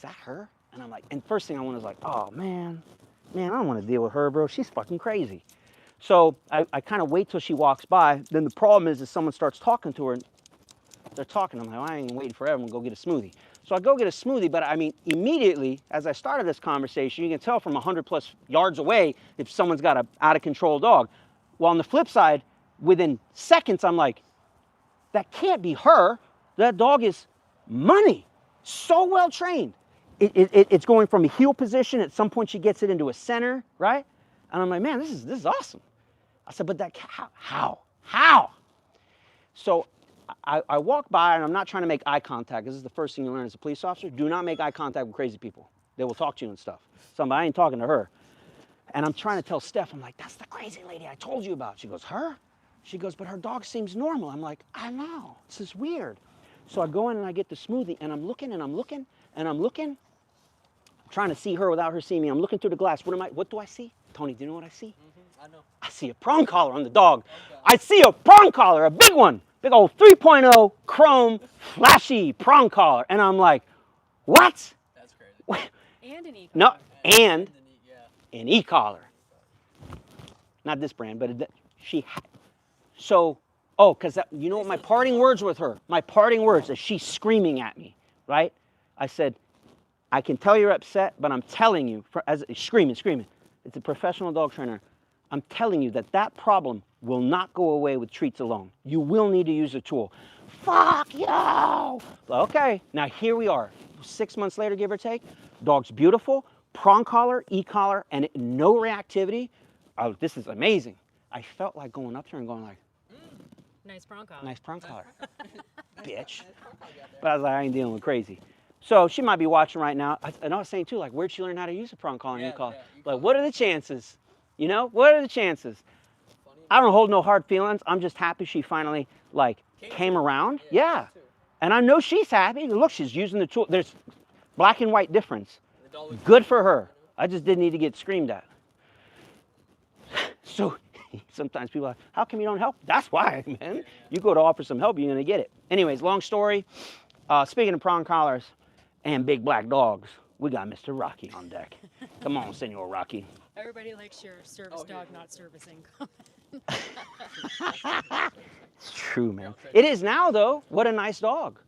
is that her? And I'm like, and first thing I want is like, oh man, I don't want to deal with her, bro. She's fucking crazy. So I kind of wait till she walks by. Then the problem is someone starts talking to her, and they're talking. I'm like, well, I ain't waiting forever. I'm gonna go get a smoothie. So I go get a smoothie, but I mean, immediately as I started this conversation, you can tell from 100+ yards away if someone's got an out of control dog. Well, on the flip side, within seconds, I'm like, that can't be her. That dog is money. So well trained. It's going from a heel position. At some point, she gets it into a center, right? And I'm like, man, this is awesome. I said, but that how? So I walk by, and I'm not trying to make eye contact. This is the first thing you learn as a police officer. Do not make eye contact with crazy people. They will talk to you and stuff. I ain't talking to her. And I'm trying to tell Steph, I'm like, that's the crazy lady I told you about. She goes, her? She goes, but her dog seems normal. I'm like, I know. This is weird. So I go in and I get the smoothie, and I'm looking and I'm looking and I'm looking. I'm trying to see her without her seeing me. I'm looking through the glass. What do I see? Tony, do you know what I see? I know. I see a prong collar on the dog. Okay. I see a prong collar, a big one. big old 3.0 chrome flashy prong collar. And I'm like, what? That's crazy. And an e-collar. No, and Yeah. an e-collar. Not this brand, but so, oh, because you know what my parting words with her, my parting words is she's screaming at me, right? I said, I can tell you're upset, but I'm telling you, screaming. It's a professional dog trainer. I'm telling you that problem will not go away with treats alone. You will need to use a tool. Fuck you! Okay, now here we are. 6 months later, give or take. Dog's beautiful, prong collar, e-collar, and no reactivity. Oh, this is amazing. I felt like going up to her and going like, Nice prong collar. nice prong collar, bitch. But I was like, I ain't dealing with crazy. So she might be watching right now. And I was saying too, like, where'd she learn how to use a prong collar and e-collar? Like, what are the chances? You know, what are the chances? I don't hold no hard feelings. I'm just happy she finally, like, came around. Yeah. And I know she's happy. Look, she's using the tool. There's black and white difference. Good for her. I just didn't need to get screamed at. So sometimes people are like, how come you don't help? That's why, man. You go to offer some help, you're going to get it. Anyways, long story. Speaking of prong collars and big black dogs, we got Mr. Rocky on deck. Come on, Senor Rocky. Everybody likes your service dog not servicing. It's true, man. It is now, though. What a nice dog.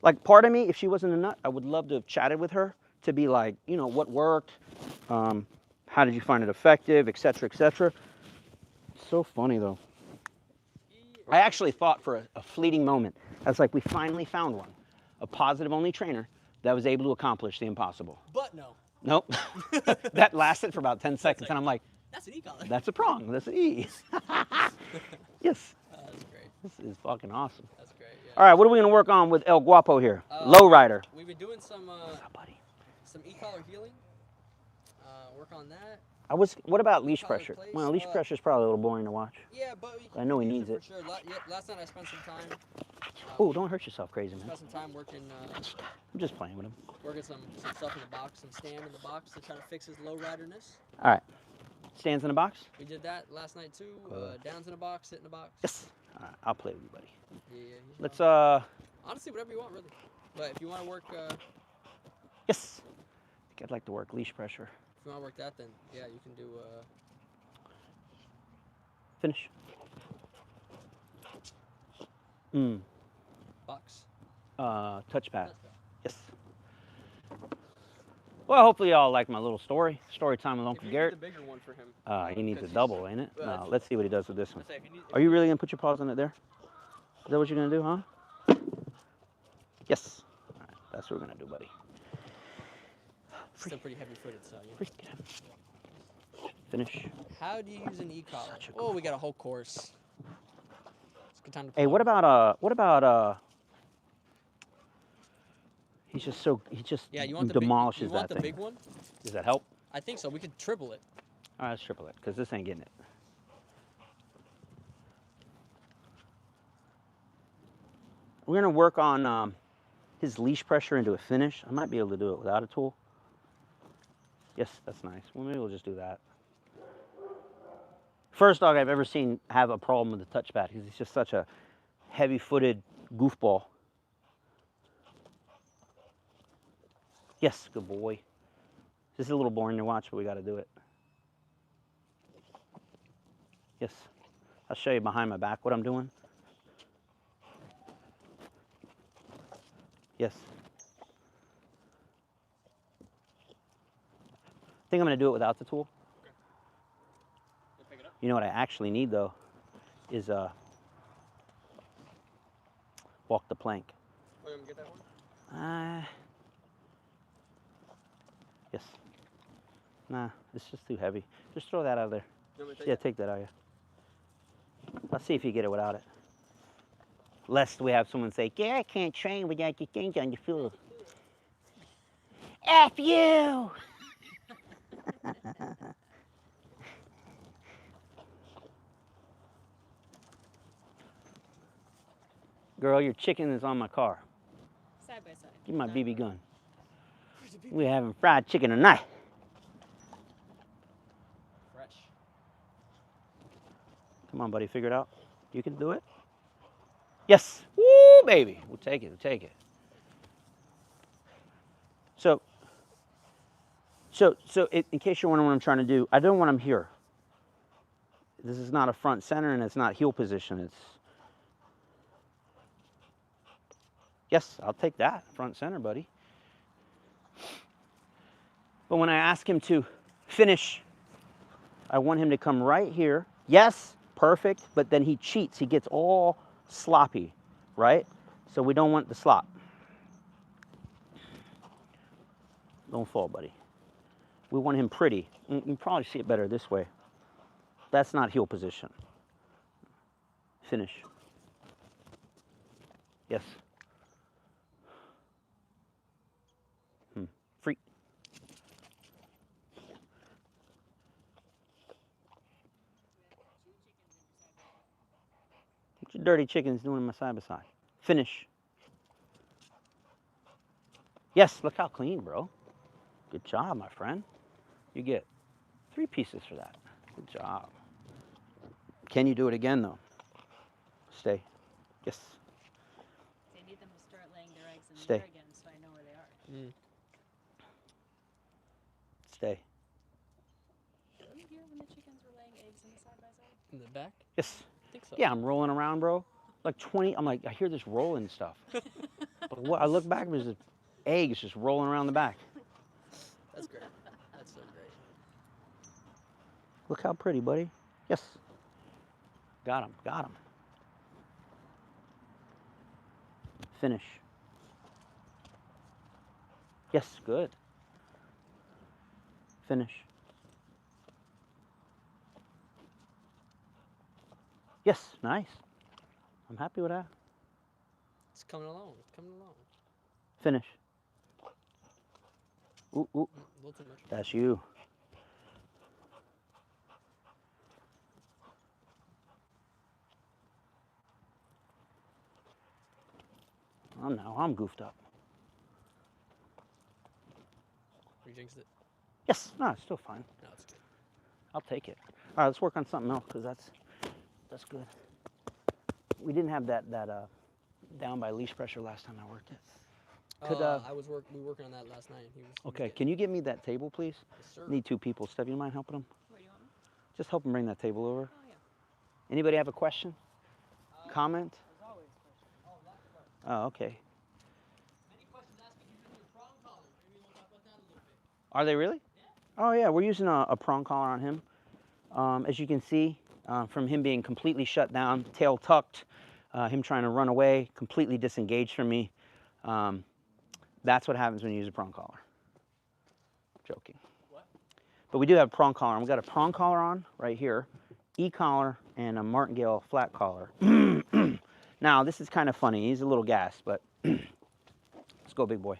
Like, part of me, if she wasn't a nut, I would love to have chatted with her to be like, you know, what worked, how did you find it effective, et cetera, et cetera. It's so funny, though. I actually thought for a fleeting moment, I was like, we finally found one, a positive-only trainer that was able to accomplish the impossible. But no. Nope. That lasted for about 10 seconds, and I'm like, that's an e-collar. That's a prong. That's an E. Yes. That's great. This is fucking awesome. That's great. Yeah. All right, what are we going to work on with El Guapo here? Lowrider. We've been doing some What's up, buddy? some e-collar healing. Work on that. What about leash Collar pressure? place, Well, leash pressure is probably a little boring to watch. Yeah, but I know he use needs it. for sure. Last night I spent some time. Oh, don't hurt yourself crazy, man. Spent some time working. I'm just playing with him. Working some stuff in the box, some stand in the box to try to fix his low riderness. All right. Stands in the box? We did that last night too. Downs in the box, sit in the box. Yes. All right, I'll play with you, buddy. Yeah. Let's, honestly, whatever you want, really. But if you want to work, yes. I think I'd like to work leash pressure. if you want to work that, then yeah, you can do. Finish. Box. Touchpad. Yes. Well, hopefully y'all like my little story time with Uncle Garrett. The bigger one for him. He needs a double, ain't it? No, let's see what he does with this one. Say, if you need, Are you really gonna put your paws on it there? Is that what you're gonna do, huh? Yes. All right, that's what we're gonna do, buddy. still pretty heavy-footed, so yeah. Finish. How do you use an e-collar? Such a Oh, we got a whole course. It's a good time to Hey, plug. what about he just Yeah, you want demolishes you want that the thing. big one? Does that help? I think so. We could triple it. All right, let's triple it, because this ain't getting it. We're gonna work on his leash pressure into a finish. I might be able to do it without a tool. Yes, that's nice. Well, maybe we'll just do that. First dog I've ever seen have a problem with the touchpad, because he's just such a heavy-footed goofball. Yes, good boy. This is a little boring to watch, but we got to do it. Yes. I'll show you behind my back what I'm doing. Yes. I think I'm going to do it without the tool. Okay. You'll pick it up? You know what I actually need, though, is walk the plank. Oh, you want me to get that one? Yes. Nah, it's just too heavy. Just throw that out of there. You want me to take Yeah, it? take that out, yeah. Let's see if you get it without it. Lest we have someone say, yeah, I can't train without your things on your foot. F you! Girl, your chicken is on my car. Side by side. Give me my BB gun. We're having fried chicken tonight. Fresh. Come on, buddy, figure it out. You can do it. Yes. Woo, baby. We'll take it. We'll take it. So in case you're wondering what I'm trying to do, I don't want him here. This is not a front center and it's not heel position. It's, yes, I'll take that, front center, buddy. But when I ask him to finish, I want him to come right here. Yes, perfect, but then he cheats. He gets all sloppy, right? So we don't want the slop. Don't fall, buddy. We want him pretty. You can probably see it better this way. That's not heel position. Finish. Yes. Free. What your dirty chickens doing in my side by side? Finish. Yes, look how clean, bro. Good job, my friend. You get 3 pieces for that. Good job. Can you do it again, though? Stay. Yes. They need them to start laying their eggs in Stay. there again so I know where they are. Stay. Did you hear when the chickens were laying eggs in the side by side? In the back? Yes. I think so. Yeah, I'm rolling around, bro. Like 20. I'm like, I hear this rolling stuff. But what, I look back, there's just eggs just rolling around the back. That's great. That's so great. Look how pretty, buddy. Yes. Got him. Got him. Finish. Yes, good. Finish. Yes, nice. I'm happy with that. It's coming along. It's coming along. Finish. Ooh, ooh. A little too much. That's you. Oh no, I'm goofed up. You jinxed it. Yes, no, it's still fine. No, it's good. I'll take it. All right, let's work on something else because that's good. We didn't have that down by leash pressure last time I worked it. Could we were working on that last night. He was okay, can you get me that table, please? Yes, sir. Need 2 people. Steph, you mind helping him? Where do you want me? Just help him bring that table over. Oh, yeah. Anybody have a question? Comment? There's always questions. Oh, okay. Any questions asking you to do a prong collar? Maybe we'll talk about that a little bit. Are they really? Yeah. Oh yeah, we're using a prong collar on him. As you can see, from him being completely shut down, tail tucked, him trying to run away, completely disengaged from me. That's what happens when you use a prong collar. Joking. What? But we do have a prong collar. We've got a prong collar on right here, e-collar, and a martingale flat collar. Now, this is kind of funny. He's a little gassed, but let's go, big boy.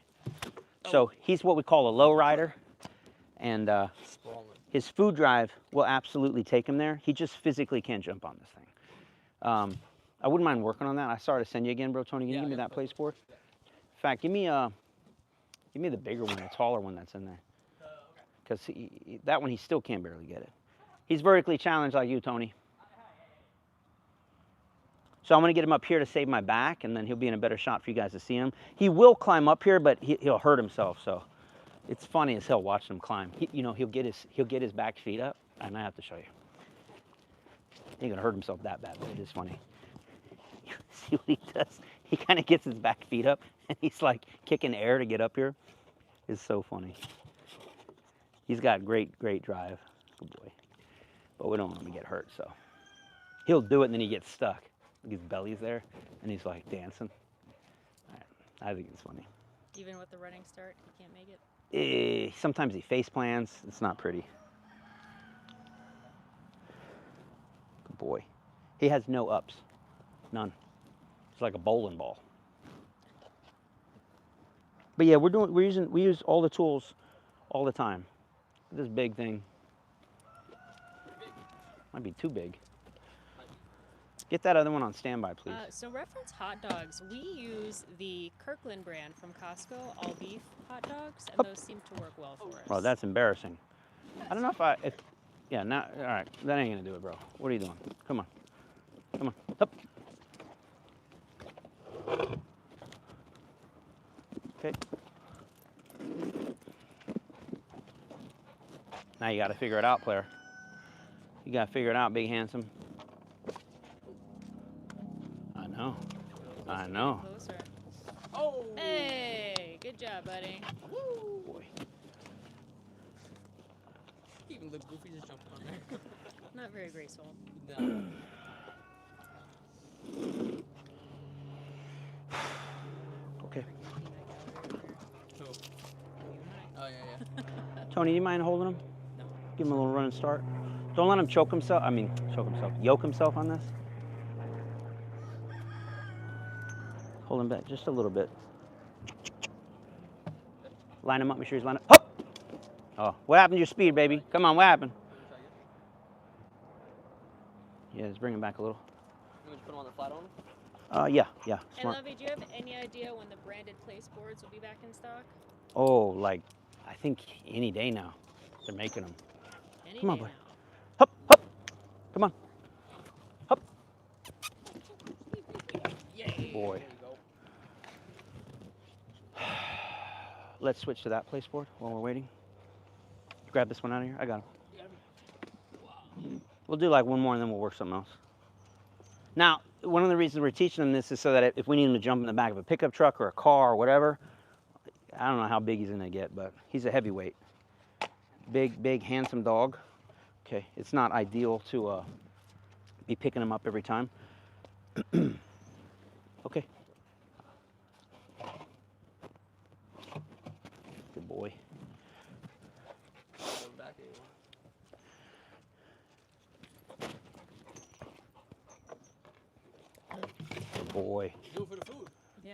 So he's what we call a low rider, and Sprawling. his food drive will absolutely take him there. He just physically can't jump on this thing. I wouldn't mind working on that. I started to send you again, bro. Tony, can you give me that place board? In fact, give me the bigger one, the taller one that's in there. Because that one, he still can't barely get it. He's vertically challenged like you, Tony. So I'm going to get him up here to save my back, and then he'll be in a better shot for you guys to see him. He will climb up here, but he'll hurt himself. So it's funny as hell watching him climb. He'll get his back feet up, and I have to show you. He ain't gonna hurt himself that bad, but it is funny. See what he does? He kind of gets his back feet up, and he's like kicking air to get up here. It's so funny. He's got great drive, good boy. But we don't want him to get hurt, so he'll do it, and then he gets stuck. His belly's there, and he's like dancing. I think it's funny. Even with the running start, he can't make it. Sometimes he face plants. It's not pretty. Good boy. He has no ups, none. It's like a bowling ball. But yeah, we use all the tools all the time. This big thing might be too big. Get that other one on standby, please. So reference hot dogs. We use the Kirkland brand from Costco, all beef hot dogs, and those seem to work well for us. Well, that's embarrassing. I don't know if yeah, now, all right, that ain't gonna do it, bro. What are you doing? Come on, up. Okay. Now you got to figure it out, player. You got to figure it out, big handsome. I know. I know. Closer. Oh! Hey, good job, buddy. Woo! Boy. Even look goofy just jumped on there. Not very graceful. No. Okay. Who? Oh, yeah. Tony, do you mind holding him? No. Give him a little run and start. Don't let him choke himself. Yoke himself on this. Hold him back just a little bit. Line him up. Make sure he's lined up. Hup! Oh, what happened to your speed, baby? Come on, what happened? Yeah, just bring him back a little. You want to put him on the flat on? Yeah. And Smart. Lovey, do you have any idea when the branded place boards will be back in stock? Oh, like, I think any day now. They're making them. Any Come on, day boy. now. Hup, hup. Come on. Hup. Yay! Boy. There you go. Let's switch to that place board while we're waiting. Grab this one out of here. I got him. We'll do like one more and then we'll work something else. Now, one of the reasons we're teaching them this is so that if we need him to jump in the back of a pickup truck or a car or whatever, I don't know how big he's gonna get, but he's a heavyweight. Big, handsome dog. Okay, it's not ideal to be picking him up every time. Okay. Good boy. Go back here. Good boy. Do it for the food. Yeah.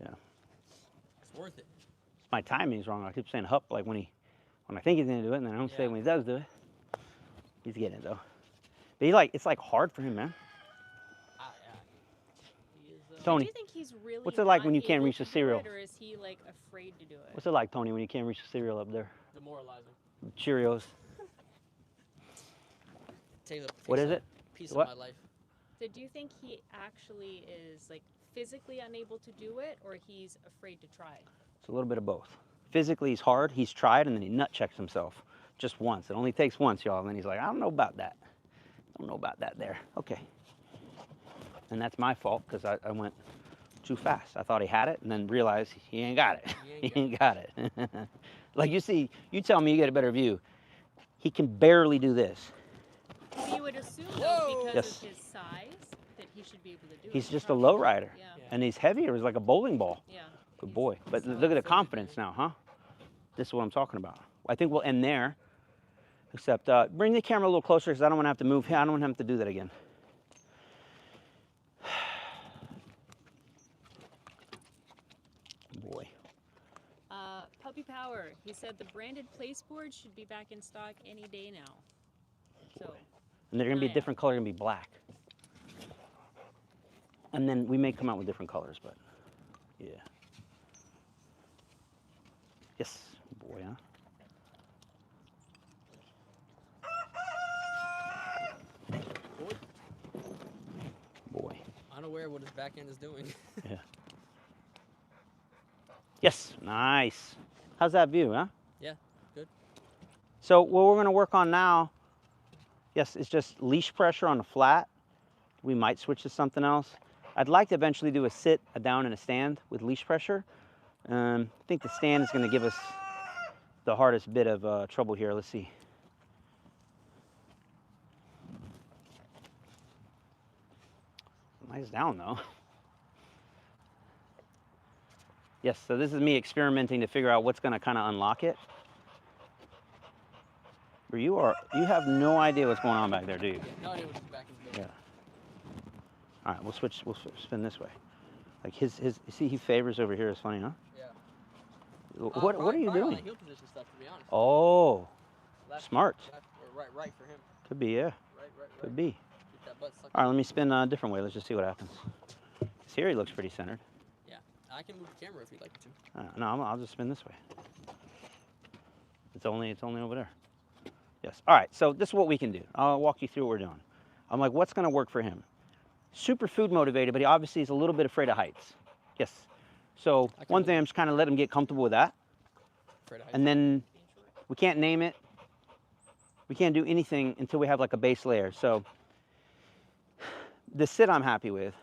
It's worth it. My timing's wrong. I keep saying hup like when I think he's gonna do it, and then I don't say it when he does do it. He's getting it though. But it's like hard for him, man. Yeah. He is, Tony, Do you think he's really what's it like not when you can't able reach to the do cereal? it, or is he like afraid to do it? What's it like, Tony, when you can't reach the cereal up there? demoralizing. Cheerios. Taylor, What is it? Piece What? of my life. So do you think he actually is like physically unable to do it, or he's afraid to try? It's a little bit of both. Physically, he's hard. He's tried, and then he nut checks himself just once. It only takes once, y'all. And then he's like, I don't know about that. I don't know about that there. Okay. And that's my fault because I went too fast. I thought he had it and then realized he ain't got it. He ain't got it. Like you see, you tell me you get a better view. He can barely do this. So you would assume though, Whoa! because Yes. of his size, that he should be able to do it. He's just a Probably. low rider. Yeah. And he's heavier. He's like a bowling ball. Yeah. Good boy. But look at the confidence now, huh? This is what I'm talking about. I think we'll end there. Except bring the camera a little closer because I don't want to have to move. I don't want to have to do that again. Boy. Puppy Power. He said the branded place boards should be back in stock any day now. So And they're going to be a yeah. different color. They're going to be black. And then we may come out with different colors, but yeah. Yes, boy, huh? Boy. Unaware of what his back end is doing. Yeah. Yes, nice. How's that view, huh? Yeah, good. So what we're going to work on now, yes, is just leash pressure on the flat. We might switch to something else. I'd like to eventually do a sit, a down, and a stand with leash pressure. I think the stand is going to give us the hardest bit of trouble here. Let's see. Nice down though. Yes, so this is me experimenting to figure out what's going to kind of unlock it. But you have no idea what's going on back there, do you? Yeah, no idea what his back is doing. Yeah. All right, we'll spin this way. Like his you see he favors over here is funny, huh? Yeah. What are you probably all doing? that heel position stuff, to be honest. Oh, Left, smart. Left, or right for him. Could be, yeah. Right. Could be. Get that butt sucked All right, in. let me spin a different way. Let's just see what happens. 'Cause here he looks pretty centered. Yeah, I can move the camera if you'd like me to. No, I'll just spin this way. It's only over there. Yes. All right. So this is what we can do. I'll walk you through what we're doing. I'm like, what's going to work for him? Super food motivated, but he obviously is a little bit afraid of heights. Yes. So I can one thing, believe- I'm just kind of let him get comfortable with that. Afraid of heights. And then we can't name it. We can't do anything until we have like a base layer. So the sit I'm happy with.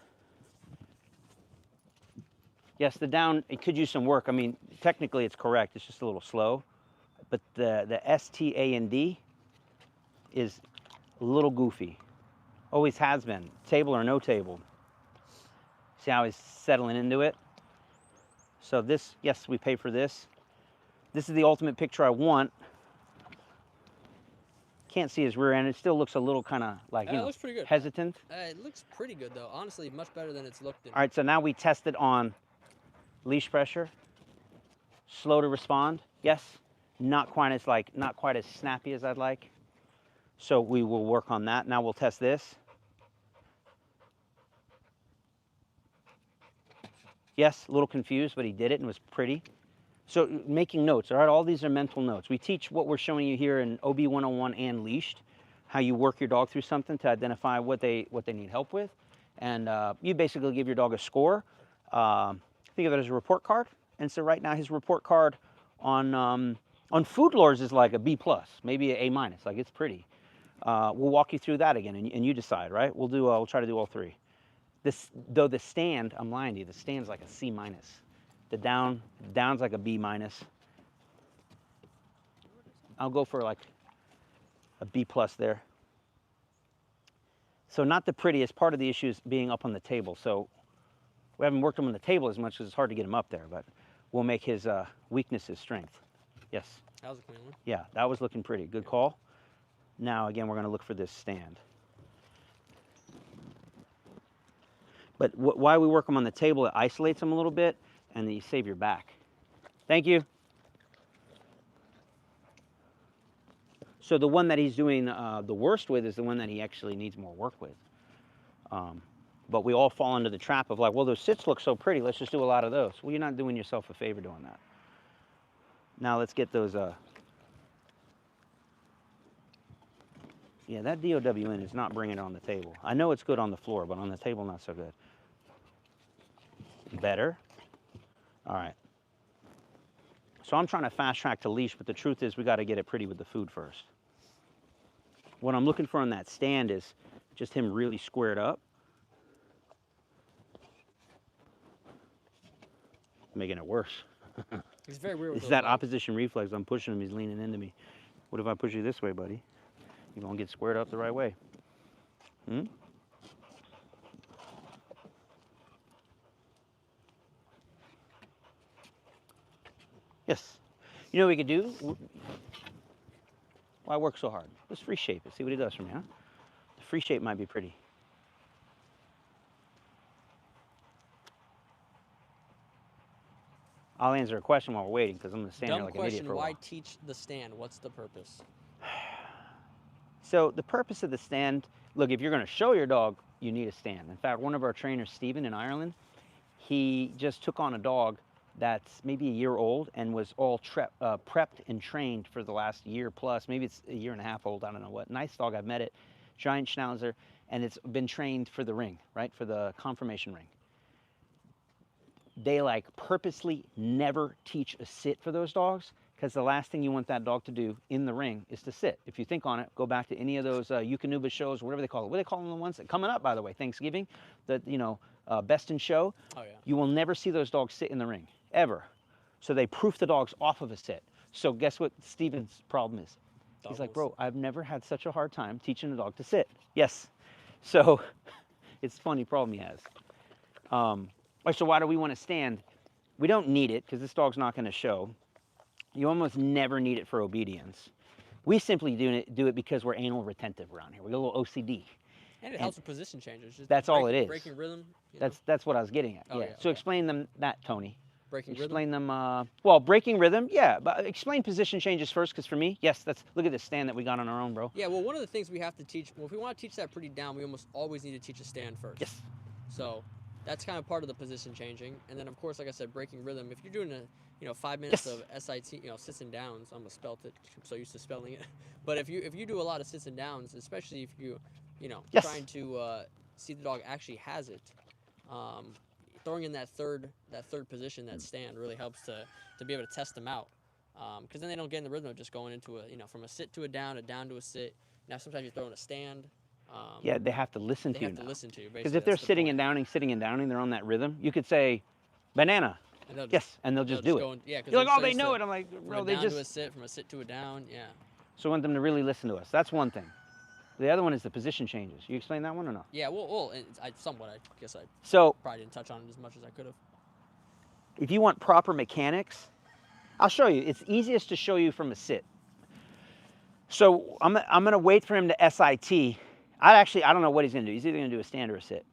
Yes, the down, it could use some work. I mean, technically it's correct. It's just a little slow. But the STAND is a little goofy. Always has been. Table or no table. See how he's settling into it? So this, yes, we pay for this. This is the ultimate picture I want. Can't see his rear end. It still looks a little kind of like, It looks pretty good. hesitant. It looks pretty good though. Honestly, much better than it's looked in. All right, so now we test it on leash pressure. Slow to respond. Yes. Not quite as snappy as I'd like. So we will work on that. Now we'll test this. Yes, a little confused, but he did it and was pretty. So making notes, all right, all these are mental notes. We teach what we're showing you here in OB 101 and Leashed, how you work your dog through something to identify what they need help with. And you basically give your dog a score. Think of it as a report card. And so right now his report card on Food Lures is like a B+, maybe an A-. Like it's pretty. We'll walk you through that again, and you decide, right? We'll try to do all three. This, though the stand, I'm lying to you, the stand's like a C-. The down's like a B-. I'll go for like a B+ there. So not the prettiest. Part of the issue is being up on the table. So we haven't worked him on the table as much because it's hard to get him up there, but we'll make his weakness his strength. Yes. That was a clean one. Yeah, that was looking pretty. Good call. Now, again, we're going to look for this stand. But why we work them on the table, it isolates them a little bit, and then you save your back. Thank you. So the one that he's doing the worst with is the one that he actually needs more work with. But we all fall into the trap of like, well, those sits look so pretty. Let's just do a lot of those. Well, you're not doing yourself a favor doing that. Now let's get those. Yeah, that DOWN is not bringing it on the table. I know it's good on the floor, but on the table, not so good. Better. All right. So I'm trying to fast track to leash, but the truth is we got to get it pretty with the food first. What I'm looking for on that stand is just him really squared up. Making it worse. It's very weird with It's those that legs. opposition reflex. I'm pushing him, he's leaning into me. What if I push you this way, buddy? You gonna get squared up the right way. Hmm? Yes. You know what we could do? Why work so hard? Let's free shape it. See what he does for me, huh? The free shape might be pretty. I'll answer a question while we're waiting because I'm going to stand there Dumb like an idiot question, for a while. why teach the stand? What's the purpose? So the purpose of the stand, look, if you're going to show your dog, you need a stand. In fact, one of our trainers, Stephen in Ireland, he just took on a dog that's maybe a year old and was all prepped and trained for the last year plus. Maybe it's a year and a half old, I don't know what. Nice dog, I've met it, giant schnauzer, and it's been trained for the ring, right, for the conformation ring. They like purposely never teach a sit for those dogs because the last thing you want that dog to do in the ring is to sit. If you think on it, go back to any of those Eukanuba shows, whatever they call it. What do they call them, the ones that coming up, by the way, Thanksgiving, the Best in Show. Oh yeah. You will never see those dogs sit in the ring, ever. So they proof the dogs off of a sit. So guess what Steven's problem is? He's like, bro, I've never had such a hard time teaching a dog to sit. Yes. So it's a funny problem he has. So why do we want to stand? We don't need it because this dog's not going to show. You almost never need it for obedience. We simply do it because we're anal retentive around here. We got a little OCD. And it helps with position changes. Just That's all it is. Breaking rhythm. You know? That's what I was getting at. Oh, Yeah. yeah, So okay. explain them that, Tony. Breaking Explain rhythm. them. Well, breaking rhythm, yeah. But explain position changes first, because for me, yes, look at this stand that we got on our own, bro. Yeah, well, one of the things we have to teach, well, if we want to teach that pretty down, we almost always need to teach a stand first. Yes. So that's kind of part of the position changing. And then, of course, like I said, breaking rhythm. If you're doing 5 minutes Yes. of SIT, sits and downs, I'm gonna spelt it. I'm so used to spelling it. But if you do a lot of sits and downs, especially if you Yes. trying to see the dog actually has it, throwing in that third position, that stand, really helps to be able to test them out. Because then they don't get in the rhythm of just going into from a sit to a down to a sit. Now sometimes you're throwing a stand. Yeah, they have to listen They to you have now. to listen to you. Because if they're sitting and downing, they're on that rhythm. You could say, banana. And they'll Yes, and they'll just do it. Yeah, because You're like, oh, they know it. I'm like, from bro, a they down just. to a sit, from a sit to a down. Yeah. So I want them to really listen to us. That's one thing. The other one is the position changes. You explain that one or no? Yeah. Well, I guess I So probably didn't touch on it as much as I could have. if you want proper mechanics, I'll show you. It's easiest to show you from a sit. So I'm going to wait for him to SIT. I don't know what he's going to do. He's either going to do a stand or a sit.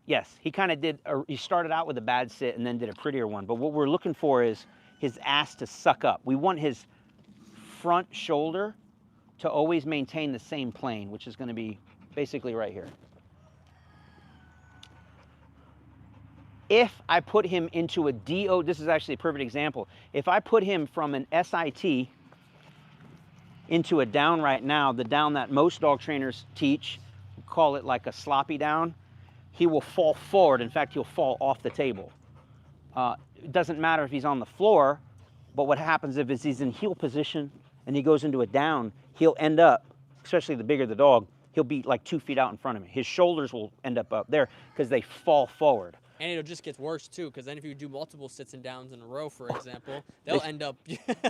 Yes, he kind of did. He started out with a bad sit and then did a prettier one. But what we're looking for is his ass to suck up. We want his front shoulder to always maintain the same plane, which is going to be basically right here. If I put him into a DO, this is actually a perfect example. If I put him from an SIT into a down right now, the down that most dog trainers teach, call it like a sloppy down, he will fall forward. In fact, he'll fall off the table. It doesn't matter if he's on the floor, but what happens if he's in heel position and he goes into a down, he'll end up, especially the bigger the dog, he'll be like 2 feet out in front of him. His shoulders will end up there because they fall forward. And it'll just get worse too, because then if you do multiple sits and downs in a row, for example, they'll end up.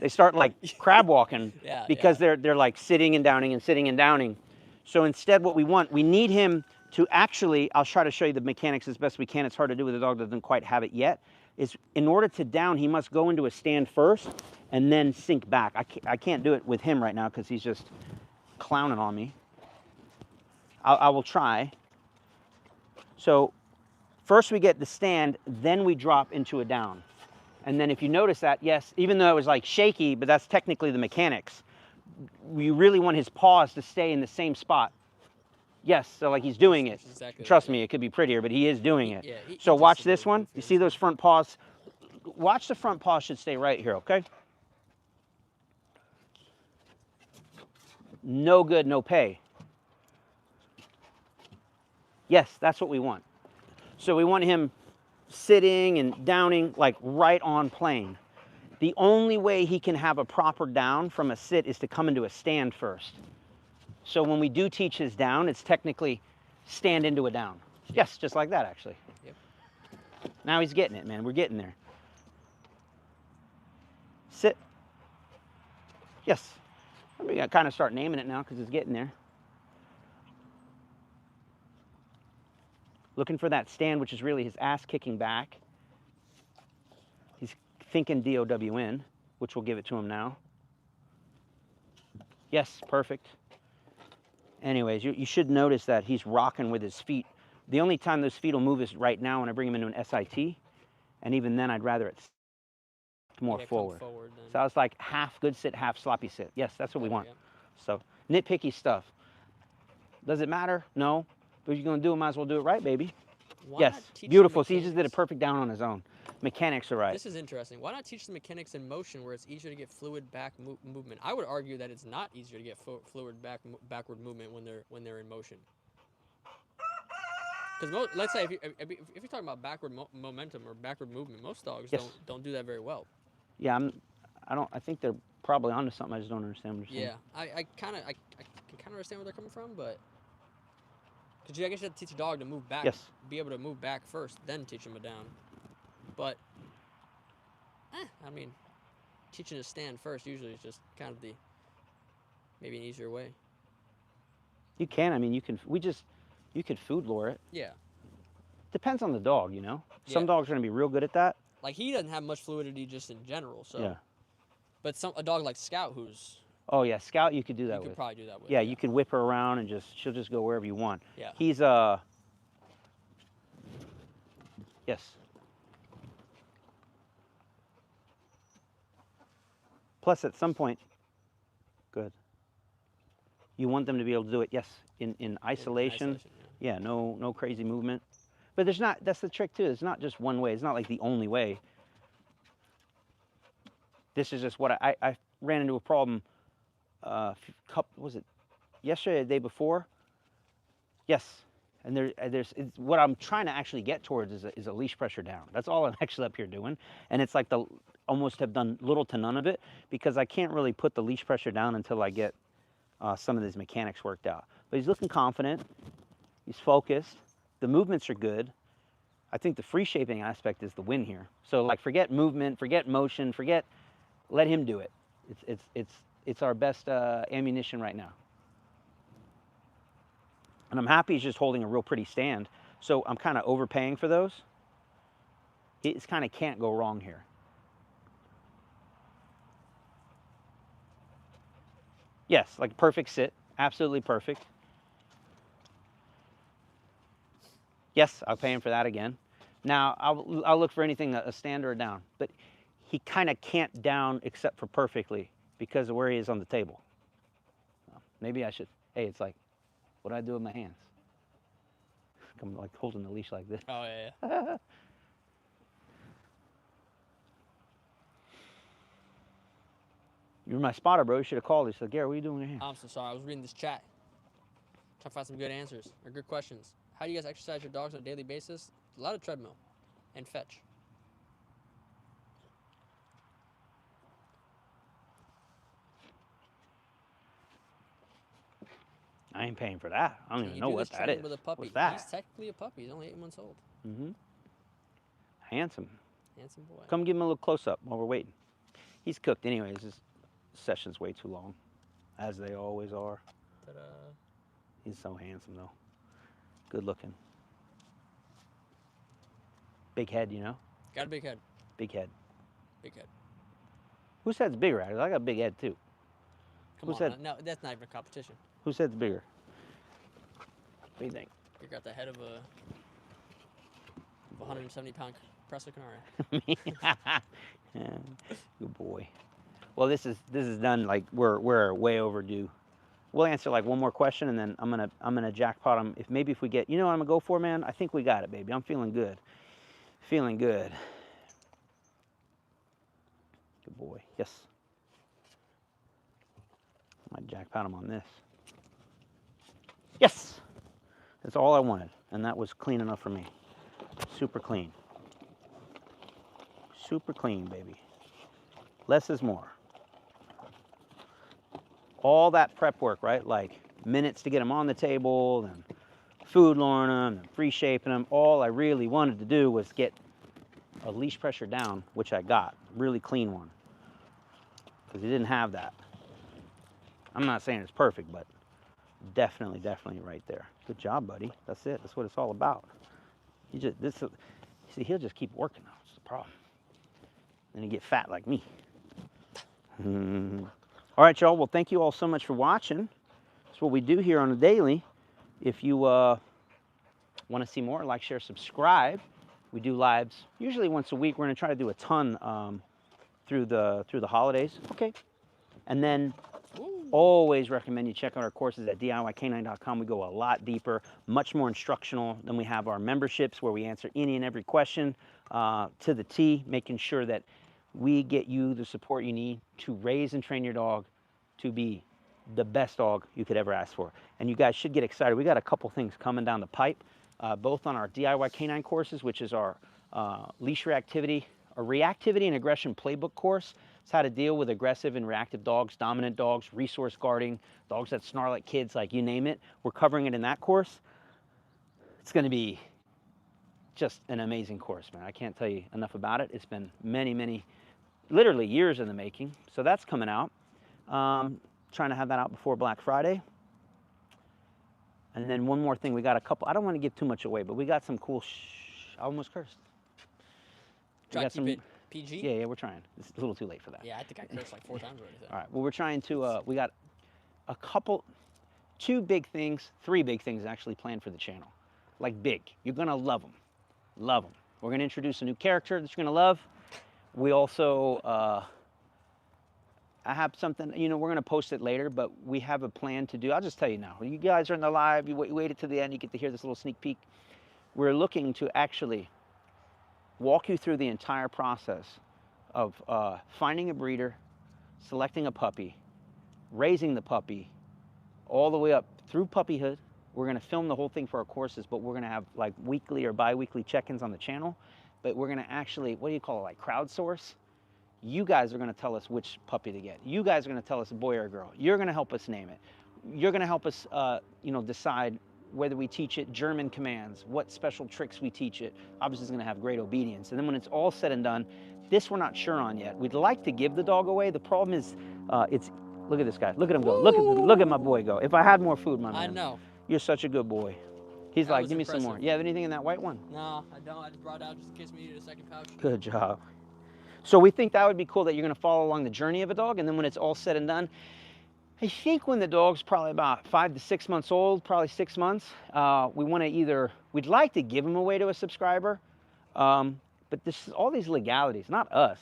They start like crab walking because yeah. they're like sitting and downing and sitting and downing. So instead, what we need him to actually, I'll try to show you the mechanics as best we can. It's hard to do with a dog that doesn't quite have it yet. Is in order to down, he must go into a stand first and then sink back. I can't do it with him right now because he's just clowning on me. I will try. So first we get the stand, then we drop into a down. And then if you notice that, yes, even though it was like shaky, but that's technically the mechanics, we really want his paws to stay in the same spot. Yes, so like he's doing it. Exactly Trust me, it could be prettier, but he is doing it. Yeah, so watch this one. You see those front paws? Watch the front paws should stay right here, okay? No good, no pay. Yes, that's what we want. So we want him sitting and downing like right on plane. The only way he can have a proper down from a sit is to come into a stand first. So when we do teach his down, it's technically stand into a down. Yes, just like that actually. Yep. Now he's getting it, man. We're getting there. Sit. Yes. We gotta kind of start naming it now because it's getting there. Looking for that stand, which is really his ass kicking back. He's thinking DOWN, which we'll give it to him now. Yes, perfect. Anyways, you should notice that he's rocking with his feet. The only time those feet will move is right now when I bring him into an SIT, and even then I'd rather it more forward. So I was like half good sit, half sloppy sit. Yes, that's what we want. So nitpicky stuff. Does it matter? No. But if you're going to do it, might as well do it right, baby. Yes, beautiful. So he just did a perfect down on his own. Mechanics are right. This is interesting. Why not teach the mechanics in motion where it's easier to get fluid back movement? I would argue that it's not easier to get fluid backward movement when they're in motion. Because let's say if you're talking about backward momentum or backward movement, most dogs don't do that very well. Yeah, I think they're probably onto something. I just don't understand what you're saying. Yeah, I can kind of understand where they're coming from, but because I guess you have to teach a dog to move back, be able to move back first, then teach him a down. But I mean, teaching a stand first usually is just kind of maybe an easier way. You can. I mean, you could food lure it. Yeah. Depends on the dog, you know. Some dogs are going to be real good at that. Like he doesn't have much fluidity just in general, so. Yeah. But a dog like Scout, who's. Oh yeah, Scout, you could do that with. You could probably do that with. Yeah, you could whip her around and she'll just go wherever you want. Yeah. He's Yes. Plus, at some point, good. You want them to be able to do it, yes, in isolation. Yeah, no crazy movement. But that's the trick too. It's not just one way. It's not like the only way. This is just what I ran into a problem, was it yesterday or the day before? Yes, And what I'm trying to actually get towards is a leash pressure down. That's all I'm actually up here doing. And it's like almost have done little to none of it because I can't really put the leash pressure down until I get some of these mechanics worked out. But he's looking confident. He's focused. The movements are good. I think the free shaping aspect is the win here. So like forget movement, forget motion, let him do it. It's our best ammunition right now. And I'm happy he's just holding a real pretty stand. So I'm kind of overpaying for those. It's kind of can't go wrong here. Yes, like perfect sit, absolutely perfect. Yes, I'll pay him for that again. Now, I'll look for anything, a stand or a down. But he kind of can't down except for perfectly because of where he is on the table. Maybe I should, hey, it's like, what do I do with my hands? I'm like holding the leash like this. Oh, yeah. You're my spotter, bro. You should have called. He said, Gary, what are you doing with your hands? I'm so sorry. I was reading this chat. Trying to find some good answers or good questions. How do you guys exercise your dogs on a daily basis? A lot of treadmill and fetch. I ain't paying for that. I don't even You know do what this that training is. with a puppy. What's that? He's technically a puppy. He's only 8 months old. Mm-hmm. Handsome. Handsome boy. Come give him a little close-up while we're waiting. He's cooked anyways. His session's way too long, as they always are. Ta-da. He's so handsome, though. Good looking. Big head, you know? Got a big head. Big head. Big head. Whose head's bigger? I got a big head, too. Come Who's on. head? No, that's not even a competition. Whose head's bigger? What do you think? You got the head of a 170-pound Presa Canary. Me? Yeah, good boy. Well, this is done. Like we're way overdue. We'll answer like one more question, and then I'm gonna jackpot him. If we get, you know what I'm gonna go for, man. I think we got it, baby. I'm feeling good. Feeling good. Good boy. Yes. I might jackpot him on this. Yes. That's all I wanted, and that was clean enough for me. Super clean. Super clean, baby. Less is more. All that prep work, right? Like minutes to get them on the table, then food luring them, then free shaping them. All I really wanted to do was get a leash pressure down, which I got. Really clean one. Because he didn't have that. I'm not saying it's perfect, but definitely right there. Good job, buddy. That's it. That's what it's all about. See, he'll just keep working though. That's the problem. Then he get fat like me. All right, y'all. Well, thank you all so much for watching. That's what we do here on a daily. If you want to see more, like, share, subscribe. We do lives usually once a week. We're going to try to do a ton through the holidays. Okay. And then always recommend you check out our courses at DIYcanine.com. We go a lot deeper, much more instructional than we have our memberships, where we answer any and every question to the T, making sure that we get you the support you need to raise and train your dog to be the best dog you could ever ask for. And you guys should get excited. We got a couple things coming down the pipe, both on our DIY canine courses, which is our leash reactivity and aggression playbook course. It's how to deal with aggressive and reactive dogs, dominant dogs, resource guarding, dogs that snarl at kids, like you name it. We're covering it in that course. It's going to be just an amazing course, man. I can't tell you enough about it. It's been many, literally years in the making. So that's coming out. Trying to have that out before Black Friday. And then one more thing, we got a couple, I don't want to give too much away, but we got some cool, I almost cursed. Try to keep it PG? Yeah, we're trying. It's a little too late for that. Yeah, I think I cursed like 4 times already. All right, well, we're trying to, we got a couple, 3 big things actually planned for the channel. Like big. You're going to love them. Love them. We're going to introduce a new character that you're going to love. We also, I have something, you know, we're going to post it later, but we have a plan to do. I'll just tell you now. You guys are in the live. You waited to the end. You get to hear this little sneak peek. We're looking to actually walk you through the entire process of finding a breeder, selecting a puppy, raising the puppy, all the way up through puppyhood, We're going to film the whole thing for our courses, but we're going to have like weekly or bi-weekly check-ins on the channel. But we're going to actually, what do you call it, like crowdsource? You guys are going to tell us which puppy to get. You guys are going to tell us a boy or a girl. You're going to help us name it. You're going to help us, decide whether we teach it German commands, what special tricks we teach it. Obviously, it's going to have great obedience. And then when it's all said and done, this we're not sure on yet. We'd like to give the dog away. The problem is, look at this guy. Look at him go. Look at my boy go. If I had more food, my man. I know. You're such a good boy. He's That like, was give me some impressive. more. You have anything in that white one? No, I don't. I just brought it out just in case we needed a second pouch. Good job. So we think that would be cool, that you're going to follow along the journey of a dog, and then when it's all said and done, I think when the dog's probably about 5 to 6 months old, probably 6 months, we'd like to give him away to a subscriber, but this is all these legalities, not us.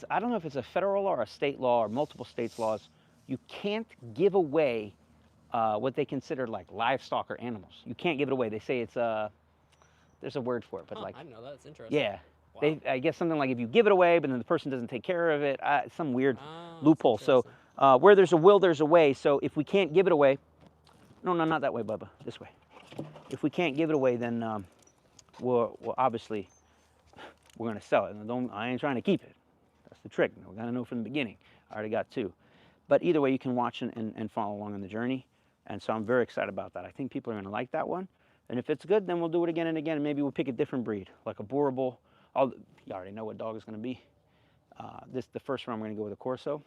I don't know if it's a federal law or a state law or multiple states' laws. You can't give away what they consider like livestock or animals. You can't give it away. They say it's there's a word for it, but Huh, like, I didn't know that. It's interesting. yeah. Wow. I guess something like if you give it away, but then the person doesn't take care of it, some weird that's loophole. So where there's a will, there's a way. So if we can't give it away, no, not that way, Bubba, this way. If we can't give it away, then we'll obviously we're going to sell it. And I ain't trying to keep it. That's the trick. We got to know from the beginning. I already got 2. But either way, you can watch and follow along on the journey. And so I'm very excited about that. I think people are going to like that one. And if it's good, then we'll do it again and again. And maybe we'll pick a different breed, like a Boerboel. You already know what dog is going to be. The first one, I'm going to go with a Corso.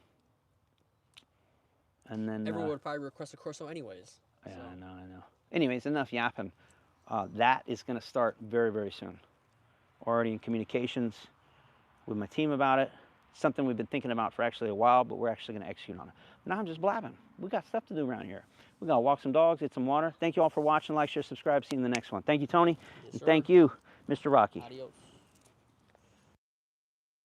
And then everyone would probably request a Corso anyways. Yeah, so. I know. Anyways, enough yapping. That is going to start very, very soon. Already in communications with my team about it. Something we've been thinking about for actually a while, but we're actually going to execute on it. Now I'm just blabbing. We got stuff to do around here. We got to walk some dogs, get some water. Thank you all for watching. Like, share, subscribe. See you in the next one. Thank you, Tony. Yes, And sir. thank you, Mr. Rocky. Adios.